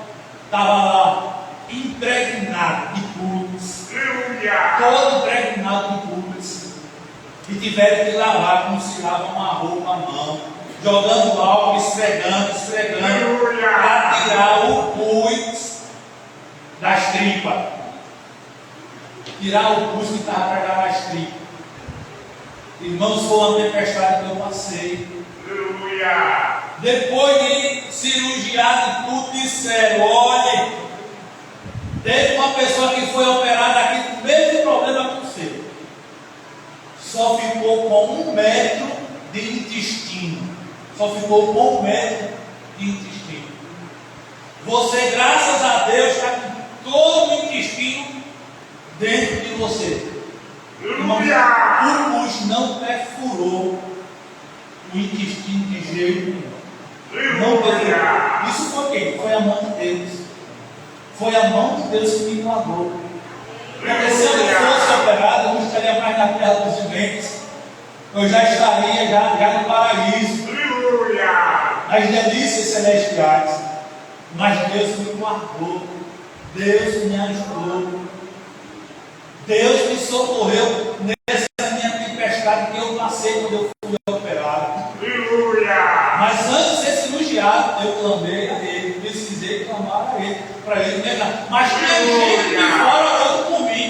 estava lá impregnado de pus, todo impregnado de pus, e tiveram que lavar como se lava uma roupa à mão, jogando álcool, esfregando, para tirar o pus das tripas. Tirar o pus que estava pregado nas tripas. Irmãos, foi uma tempestade que eu passei. Depois de cirurgiado e tudo, disseram: olhe, teve uma pessoa que foi operada aqui com o mesmo problema que o seu. Só ficou com 1 metro de intestino. Só ficou com 1 metro de intestino. Você, graças a Deus, está com todo o intestino dentro de você. Irmão, o pus não perfurou o intestino de jeito nenhum. Não perfurou. Isso foi quem? Foi a mão de Deus. Foi a mão de Deus que me lavou. Porque se eu não fosse operado, eu não estaria mais na terra dos viventes. Eu já estaria já no paraíso, nas delícias celestiais. Mas Deus me guardou. Deus me ajudou. Deus me socorreu nessa minha tempestade que eu passei quando eu fui operado. Mas antes de ser cirurgiado, eu clamei a Ele, precisei clamar a Ele, para Ele me ajudar. Mas tinha gente de fora orando por mim.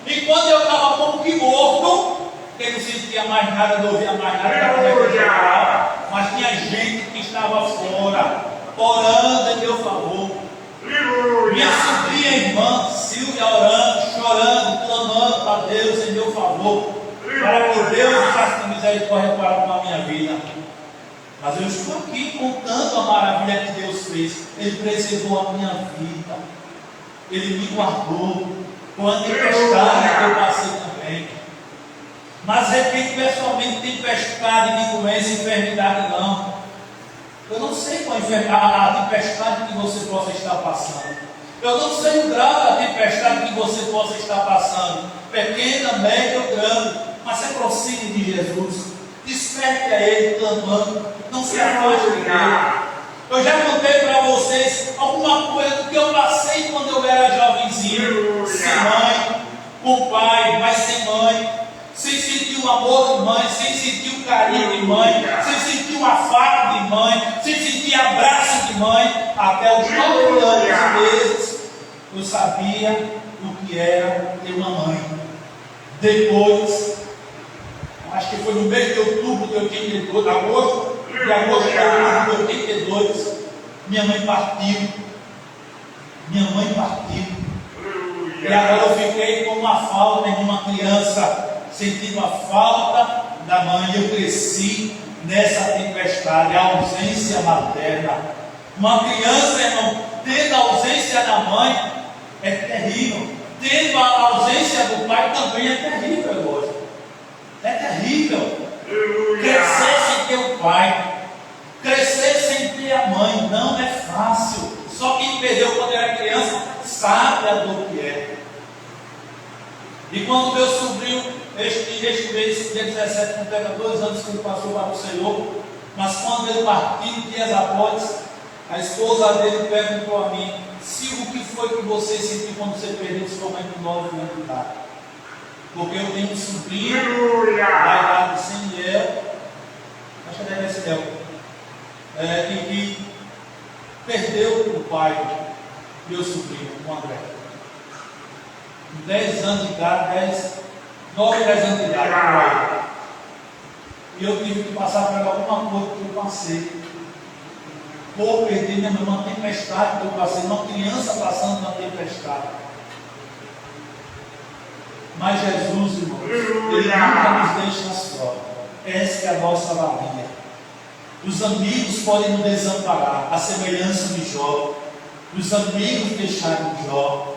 E quando eu estava como que morto, que não sentia mais nada, não ouvia mais nada, mas tinha gente que estava fora, orando em meu favor. Minha sobrinha irmã Silvia orando, chorando, clamando a Deus em meu favor, para que Deus faça misericórdia para com a minha vida. Mas eu estou aqui contando a maravilha que Deus fez. Ele preservou a minha vida, Ele me guardou com a tempestade que eu passei também. Mas de repente, pessoalmente, tempestade de doença e enfermidade não. Eu não sei qual a tempestade que você possa estar passando. Eu não sei o grau da tempestade que você possa estar passando. Pequena, média ou grande. Mas se aproxime de Jesus. Desperte a Ele clamando. Não se afaste dele. Eu já contei para vocês alguma coisa do que eu passei quando eu era jovenzinho. Sem mãe, com pai, mas sem mãe. Sem sentir o amor de mãe, sem sentir o carinho de mãe, sem sentir o afago de mãe, sem sentir abraço de mãe. Até os 9 anos e meses eu sabia o que era ter uma mãe. Depois, acho que foi no mês de outubro de 82, agosto de outubro de 82, minha mãe partiu. E agora eu fiquei com uma falta de uma criança, sentindo a falta da mãe. Eu cresci nessa tempestade, a ausência materna. Uma criança, irmão, tendo a ausência da mãe, é terrível. Tendo a ausência do pai também é terrível, lógico. É terrível. Crescer sem ter o pai, crescer sem ter a mãe, não é fácil. Só quem perdeu quando era criança sabe a dor que é. E quando meu sobrinho, este mês, dia 17, completa 2 anos que ele passou para o Senhor, mas quando ele partiu, dias após, a esposa dele perguntou a mim: Silvio, o que foi que você sentiu quando você perdeu sua mãe com 9 anos de idade? Porque eu tenho um sobrinho da idade de Seniel, acho que deve ser Seniel, que perdeu o pai, meu sobrinho, o André. 10 anos de idade, 9, 10 anos de idade. E eu tive que passar por alguma coisa que eu passei. Por perder minha mãe, uma tempestade que eu passei, uma criança passando uma tempestade. Mas Jesus, irmãos, Ele nunca nos deixa só. Essa é a nossa valia. Os amigos podem nos desamparar, a semelhança de Jó. Os amigos deixaram Jó.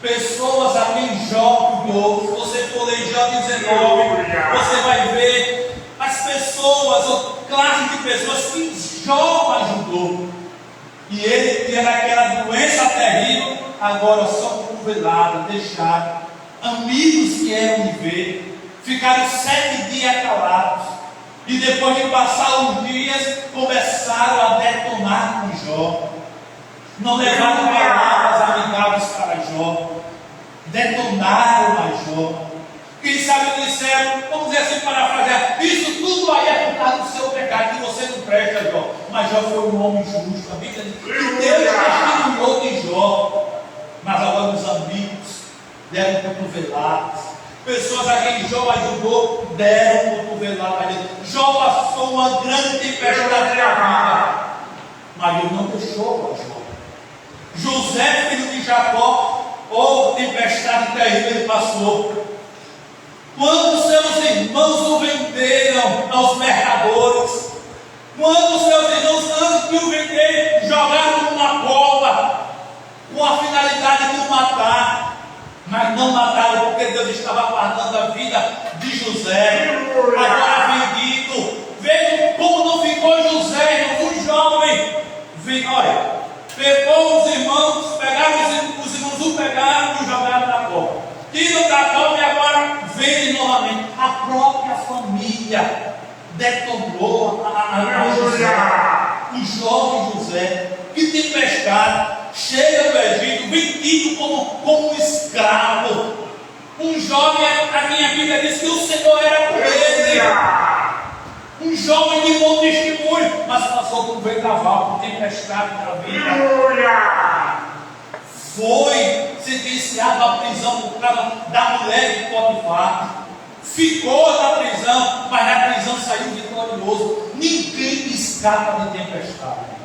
Pessoas a quem Jó cuidou. Se você for ler Jó 19, você vai ver as pessoas, ou classe de pessoas que Jó ajudou. E ele tinha aquela doença terrível, agora só cotovelada, deixaram. Amigos que eram me ver, ficaram 7 dias calados. E depois de passar uns dias, começaram a detonar com Jó. Não levaram palavras amigáveis para Jó. Detonaram a Jó. Quem sabe disseram, vamos dizer assim, parafrasear: isso tudo aí é por causa do seu pecado, que você não presta, Jó. Mas Jó foi um homem justo. A Bíblia diz que Deus testemunhou de Jó. Mas agora os amigos deram cotoveladas. Pessoas a quem Jó ajudou deram cotoveladas. Jó passou uma grande tempestade na vida, mas Deus não deixou a Jó. José, filho de Jacó, tempestade terrível ele passou. Quando seus irmãos o venderam aos mercadores, quando seus irmãos, antes que o venderem, jogaram numa cova, com a finalidade de o matar, mas não mataram, porque Deus estava guardando a vida de José, agora vendido. Veja como não ficou José, um jovem, olha, pegou os irmãos, os irmãos o pegaram e o jogaram na cova. Tiram da cova e agora vende novamente. A própria família detonou a José, o jovem José. Que tempestade! Chega do Egito, vendido como um escravo. Um jovem, a minha Bíblia diz que o Senhor era com ele. Um jovem de bom testemunho, mas passou por vendaval, por tempestade na vida. Foi sentenciado à prisão por causa da mulher de Potifar. Ficou na prisão, mas na prisão saiu vitorioso. Ninguém escapa de tempestade.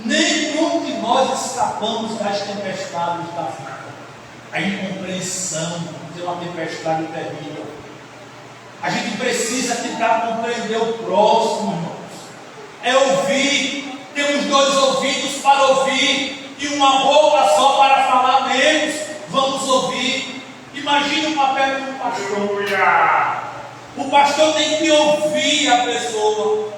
Nenhum de nós escapamos das tempestades da vida. A incompreensão de uma tempestade terrível. A gente precisa tentar compreender o próximo, irmãos. É ouvir. Temos 2 ouvidos para ouvir e uma boca só para falar menos. Vamos ouvir. Imagine o papel de um pastor. O pastor tem que ouvir a pessoa.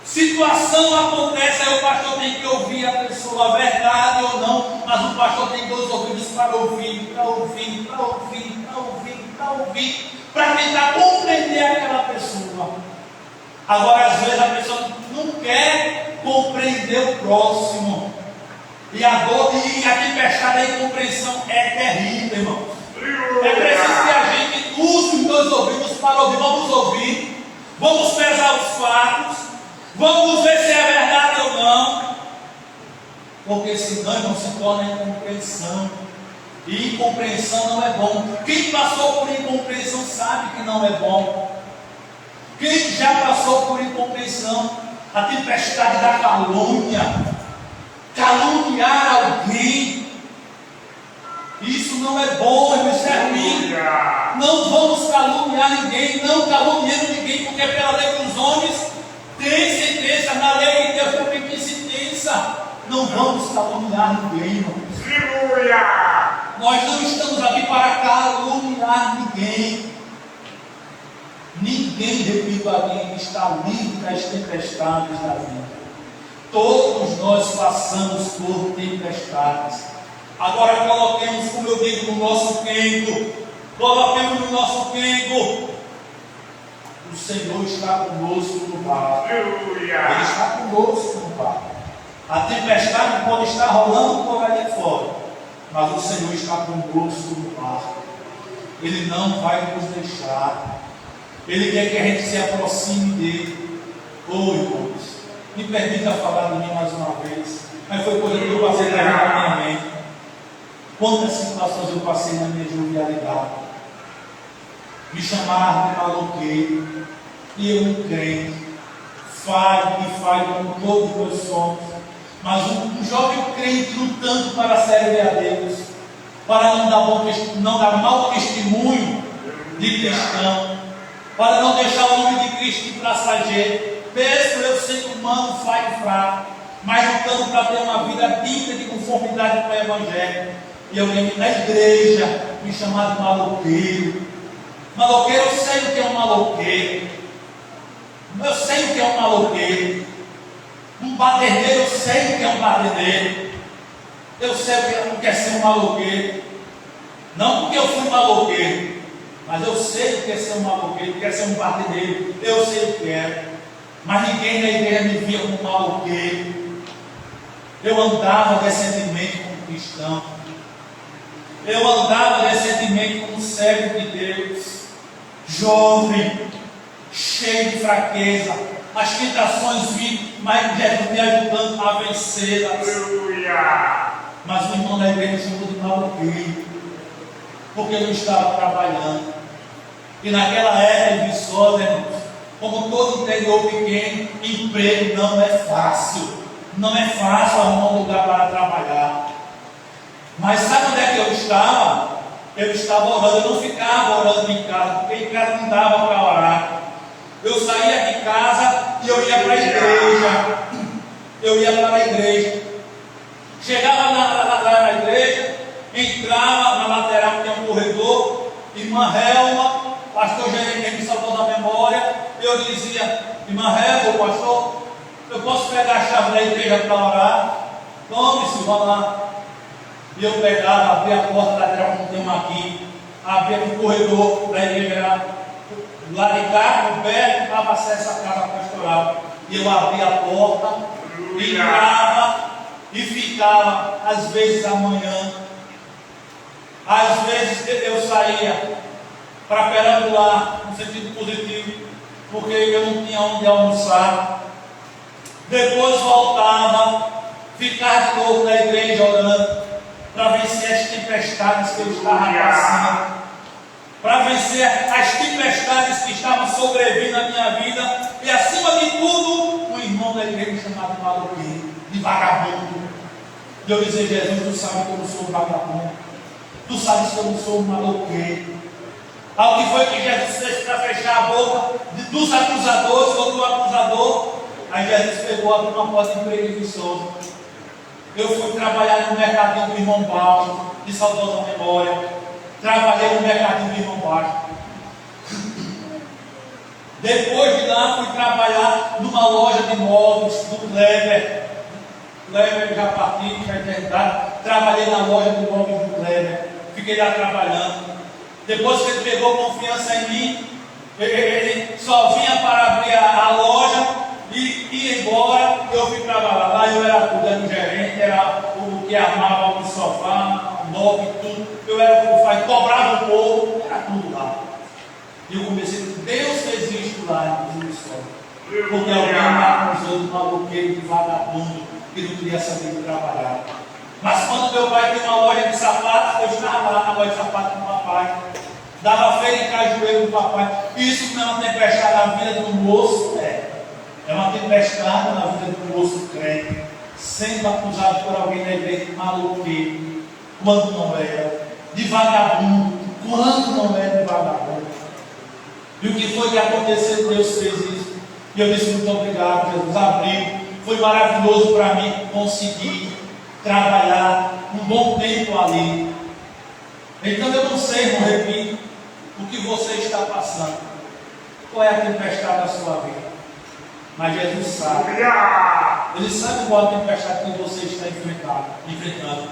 Situação acontece, aí o pastor tem que ouvir a pessoa, verdade ou não, mas o pastor tem 2 ouvidos para ouvir, para tentar compreender aquela pessoa. Agora, às vezes, a pessoa não quer compreender o próximo. E a dor e a tempestade da incompreensão é terrível, irmão. É preciso que a gente use os 2 ouvidos para ouvir. Vamos ouvir, vamos pesar os fatos, vamos ver se é verdade ou não. Porque senão não se torna incompreensão. E incompreensão não é bom. Quem passou por incompreensão sabe que não é bom. Quem já passou por incompreensão, a tempestade da calúnia, caluniar alguém, isso não é bom, isso é ruim. Não vamos caluniar ninguém, não caluniemos ninguém, porque pela lei dos homens tem sentença, na lei de Deus também tem sentença. Não vamos caluniar ninguém, irmãos. Nós não estamos aqui para caluniar ninguém. Ninguém, repito aqui, está livre das tempestades da vida. Todos nós passamos por tempestades. Agora coloquemos, como eu digo, no nosso quengo. Coloquemos no nosso quengo. O Senhor está conosco no barco. Ele está conosco no barco. A tempestade pode estar rolando por aí fora, mas o Senhor está conosco no barco. Ele não vai nos deixar. Ele quer que a gente se aproxime dele. Irmãos, me permita falar de mim mais uma vez, mas foi coisa que eu passei na minha mente. Quantas situações eu passei na minha jovialidade. Me chamaram de maloqueiro, e eu não creio. Falho como todos nós somos. Mas um jovem crente lutando para servir a Deus, para não dar mau testemunho de cristão, para não deixar o nome de Cristo de passageiro, mesmo eu sendo humano, falho e fraco, mas lutando para ter uma vida digna de conformidade com o Evangelho. E eu lembro na igreja me chamar de maloqueiro. Maloqueiro, eu sei o que é um maloqueiro. Eu sei o que é um maloqueiro. Um baderneiro, eu sei o que é um baderneiro. Eu sei o que é ser um maloqueiro. Não porque eu fui maloqueiro, mas eu sei o que é ser um maloqueiro, o que é ser um baderneiro. Eu sei o que é. Mas ninguém na igreja me via como maloqueiro. Eu andava decentemente como cristão. Eu andava decentemente como servo de Deus. Jovem, cheio de fraqueza. As tentações vinham, mas Jesus me ajudando a vencê-las. Mas o irmão da igreja me chamou de maloqueiro, porque eu não estava trabalhando. E naquela era de Viçosa, irmãos, como todo interior pequeno, emprego não é fácil. Não é fácil arrumar um lugar para trabalhar. Mas sabe onde é que eu estava? Eu estava orando, eu não ficava orando em casa, porque em casa não dava para orar. Eu saía de casa e eu ia para a igreja. Eu ia para a igreja. Chegava na igreja, entrava na lateral, tinha um corredor, irmã Helma, pastor Jeremias me salvou da memória. Eu dizia, irmã Helma, pastor, eu posso pegar a chave da igreja para orar? Tome-se, vá lá. E eu pegava, abria a porta lateral, como tem uma aqui, abria o corredor da igreja, lá de cá, no pé, dava acesso à casa pastoral. E eu abria a porta, entrava e ficava, às vezes amanhã, às vezes eu saía para perambular, no sentido positivo, porque eu não tinha onde almoçar. Depois voltava, ficava de novo na igreja orando, para vencer as tempestades que eu estava passando, para vencer as tempestades que estavam sobrevindo na minha vida, e acima de tudo, um irmão da igreja chamado maloqueiro. vagabundo. E eu dizia: Jesus, tu sabe que eu não sou um vagabundo. Tu sabes que eu não sou um maloqueiro. Ao que foi que Jesus fez para fechar a boca dos acusadores, ou do acusador? Aí Jesus pegou, abriu uma porta de emprego em Viçosa. Eu fui trabalhar no mercadinho do irmão Baixo, de saudosa memória. Trabalhei no mercadinho do irmão Baixo. Depois de lá, fui trabalhar numa loja de móveis do Kleber. Kleber já partiu, já eternidade. Trabalhei na loja de móveis do Kleber. Fiquei lá trabalhando. Depois que ele pegou confiança em mim, ele só vinha para abrir a loja e ia embora. Eu fui trabalhar lá. Eu era tudo, era o gerente, era o que armava o sofá, o móvel, tudo. Eu era o que faz, cobrava o povo, era tudo lá. E eu comecei a dizer: Deus fez isso lá em Viçosa. Porque alguém me acusou de maluqueiro, de vagabundo, que não queria saber de trabalhar. Mas quando meu pai tinha uma loja de sapatos, eu estava lá na loja de sapatos do papai. Dava feira em cajueiro do papai. Isso não é uma tempestade na vida do moço? É uma tempestade na vida do moço crente, sendo acusado por alguém na igreja de maluqueiro, quando não era, de vagabundo, quando não era de vagabundo. E o que foi que aconteceu? Deus fez isso. E eu disse: muito obrigado, Jesus. Abriu. Foi maravilhoso para mim conseguir trabalhar um bom tempo ali. Então eu não sei, irmão, repito, o que você está passando. Qual é a tempestade da sua vida? Mas Jesus sabe. Ele sabe qual a tempestade que você está enfrentando.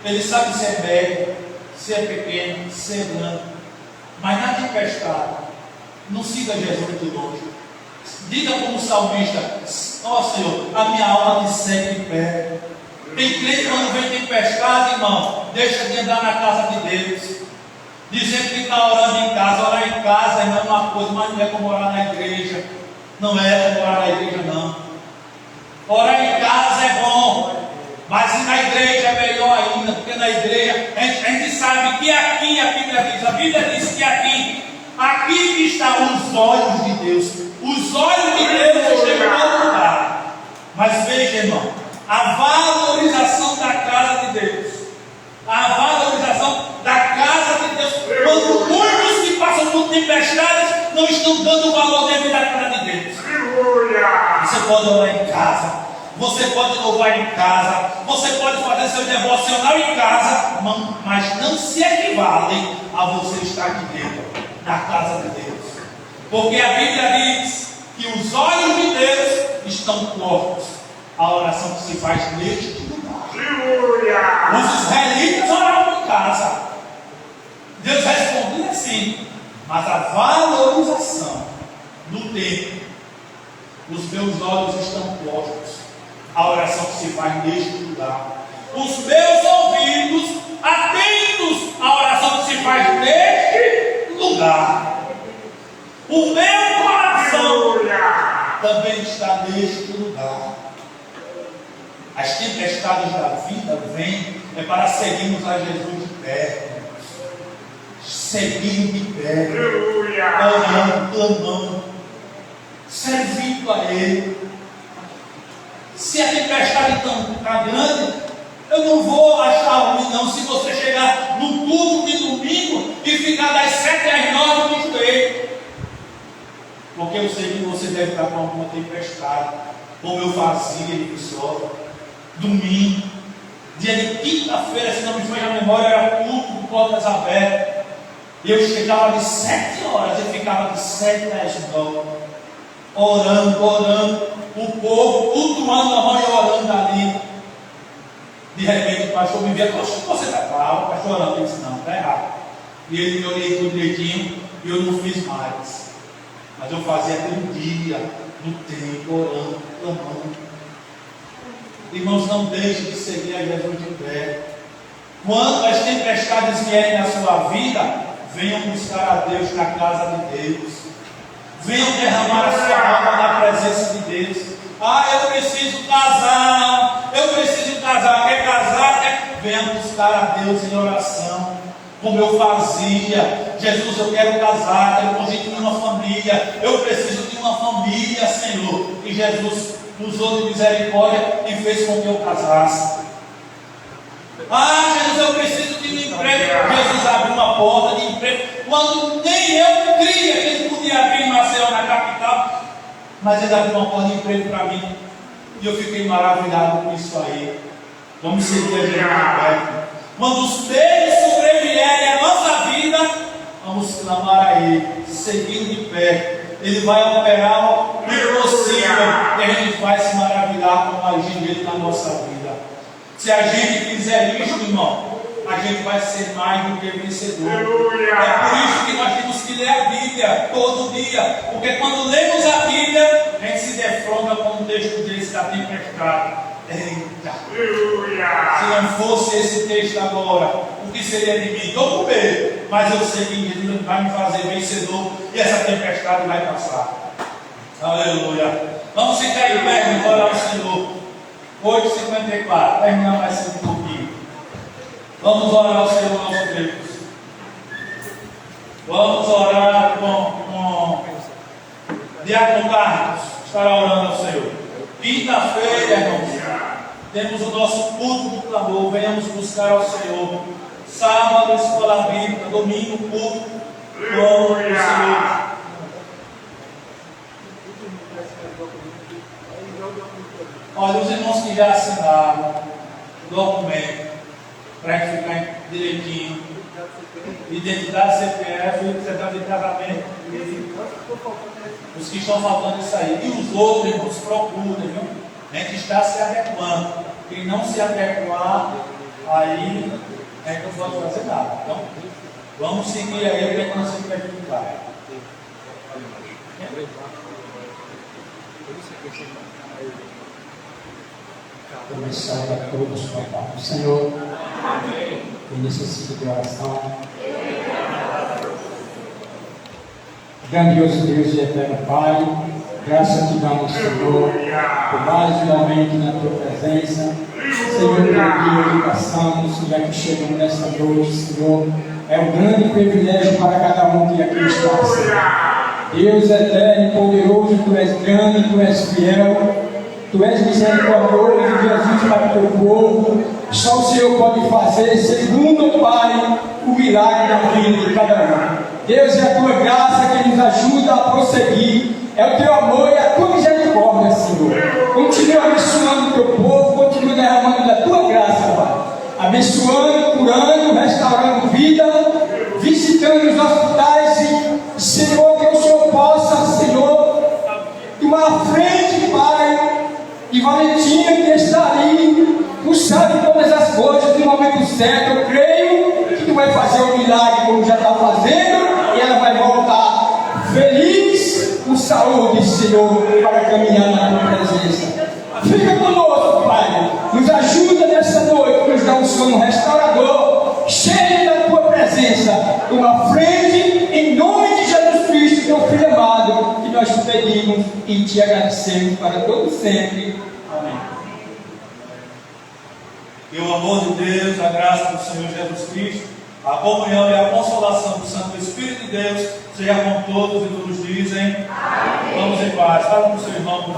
Ele sabe se é médio, se é pequeno, se é grande. Mas na tempestade, não siga Jesus de longe. Diga como o salmista: ó Senhor, a minha alma te segue de pé. Tem crente quando vem tempestade, irmão, deixa de andar na casa de Deus, dizendo que está orando em casa. Orar em casa é uma coisa, mas não é como orar na igreja. Não é como orar na igreja, não. Orar em casa é bom, mas na igreja é melhor ainda, porque na igreja a gente sabe que aqui a Bíblia diz que aqui estão os olhos de Deus. Os olhos de Deus estão em todo lugar. Mas veja, irmão, a valorização da casa de Deus, a valorização da casa de Deus, quando muitos que passam por tempestades não estão dando o valor devido à casa de Deus. Você pode orar em casa, você pode louvar em casa, você pode fazer seu devocional em casa, mas não se equivale a você estar aqui dentro, na casa de Deus. Porque a Bíblia diz que os olhos de Deus estão postos. A oração que se faz neste lugar. Os israelitas oravam em casa. Deus respondia assim. Mas a valorização do tempo, os meus olhos estão postos. A oração que se faz neste lugar. Os meus ouvidos atentos à oração que se faz neste lugar. O meu coração também está neste lugar. As tempestades da vida vêm para seguirmos a Jesus de perto. Seguindo de perto. Orando, clamando. Servindo a Ele. Se a tempestade está grande, eu não vou achar ruim não se você chegar no culto de domingo e ficar das 7 às 9 no joelho. Porque eu sei que você deve estar com alguma tempestade, como eu fazia em Viçosa. Domingo, dia de quinta-feira, se não me falha a memória, era culto de portas abertas. E eu chegava de 7 horas e ficava de 7 às 9, orando, o povo cultuando a mãe, orando ali. De repente o pastor me via: poxa, você está bravo? O pastor orando. Eu disse: não, está errado. E ele me orientou direitinho e eu não fiz mais. Mas eu fazia todo dia, no tempo, orando, clamando. Irmãos, não deixe de seguir a Jesus de pé. Quando as tempestades vierem na sua vida, venham buscar a Deus na casa de Deus. Venham derramar a sua alma na presença de Deus. Eu preciso casar. Quer casar? Venha buscar a Deus em oração, como eu fazia. Jesus, eu quero casar, quero constituir uma família. Eu preciso de uma família, Senhor. E Jesus usou de misericórdia e fez com que eu casasse. Ah, Jesus, eu preciso de um emprego. Jesus abriu uma porta de emprego quando nem eu cria que ele podia abrir em Maceió, na capital. Mas ele abriu uma porta de emprego para mim. E eu fiquei maravilhado com isso aí. Vamos seguir a gente. Quando os perigos sobrevierem à nossa vida, vamos clamar a Ele, seguindo de pé. Ele vai operar o impossível e a gente vai se maravilhar com o agir dele na nossa vida. Se a gente fizer isso, irmão, a gente vai ser mais do que vencedor. É por isso que nós temos que ler a Bíblia todo dia, porque quando lemos a Bíblia, a gente se defronta com um texto desse da tempestade. Eita! Se não fosse esse texto agora, o que seria de mim? Estou com medo, mas eu sei que Jesus vai me fazer vencedor e essa tempestade vai passar. Aleluia! Vamos ficar em pé e orar ao Senhor. 8h54, terminar mais cedo um pouquinho. Vamos orar ao Senhor, nosso Deus. Vamos orar com Diácono Carlos, estará orando ao Senhor. Quinta-feira, irmãos, temos o nosso culto do clamor. Venhamos buscar ao Senhor. Sábado, escola bíblica. Domingo, culto com o Senhor. Olha, os irmãos que já assinaram o documento para a gente ficar direitinho, identidade, CPF, certificado de casamento, os que estão faltando isso aí, e os outros, irmãos, procurem, viu? A gente está se adequando. Quem não se adequar, aí a gente não pode fazer nada. Então, vamos seguir aí até que nós se prejudicar. Começando a todos com a paz do Senhor. Eu necessito de oração. Grandioso Deus e eterno Pai, graças te damos, Senhor, por mais um momento na tua presença. Senhor, pelo dia que passamos, já que chegamos nesta noite, Senhor, é um grande privilégio para cada um que aqui está, Senhor. Deus eterno e poderoso, tu és grande, tu és fiel. Tu és misericordioso, Jesus, para o teu povo. Só o Senhor pode fazer, segundo, Pai, o milagre na vida de cada um. Deus, é a tua graça que nos ajuda a prosseguir. É o teu amor e a tua misericórdia, Senhor. Continua abençoando o teu povo, continua derramando da tua graça, Pai. Abençoando, curando, restaurando vida, visitando os hospitais. E, Senhor, que o Senhor possa, Senhor, tomar a frente, Pai. E Valentina, que está ali, tu sabe todas as coisas no momento certo. Eu creio que tu vai fazer um milagre como já está fazendo, e ela vai voltar feliz, com saúde, Senhor, para caminhar na tua presença. Fica conosco, Pai, nos ajuda nessa noite, nos dá um sono restaurador, cheio da tua presença, uma frente, em nome de Jesus Cristo, teu Filho amado, que nós te pedimos e te agradecemos para todo sempre. Amém. Que o amor de Deus, a graça do Senhor Jesus Cristo, a comunhão e a consolação do Santo Espírito de Deus seja com todos e todos dizem. Amém. Vamos em paz. Fala com o seu irmão.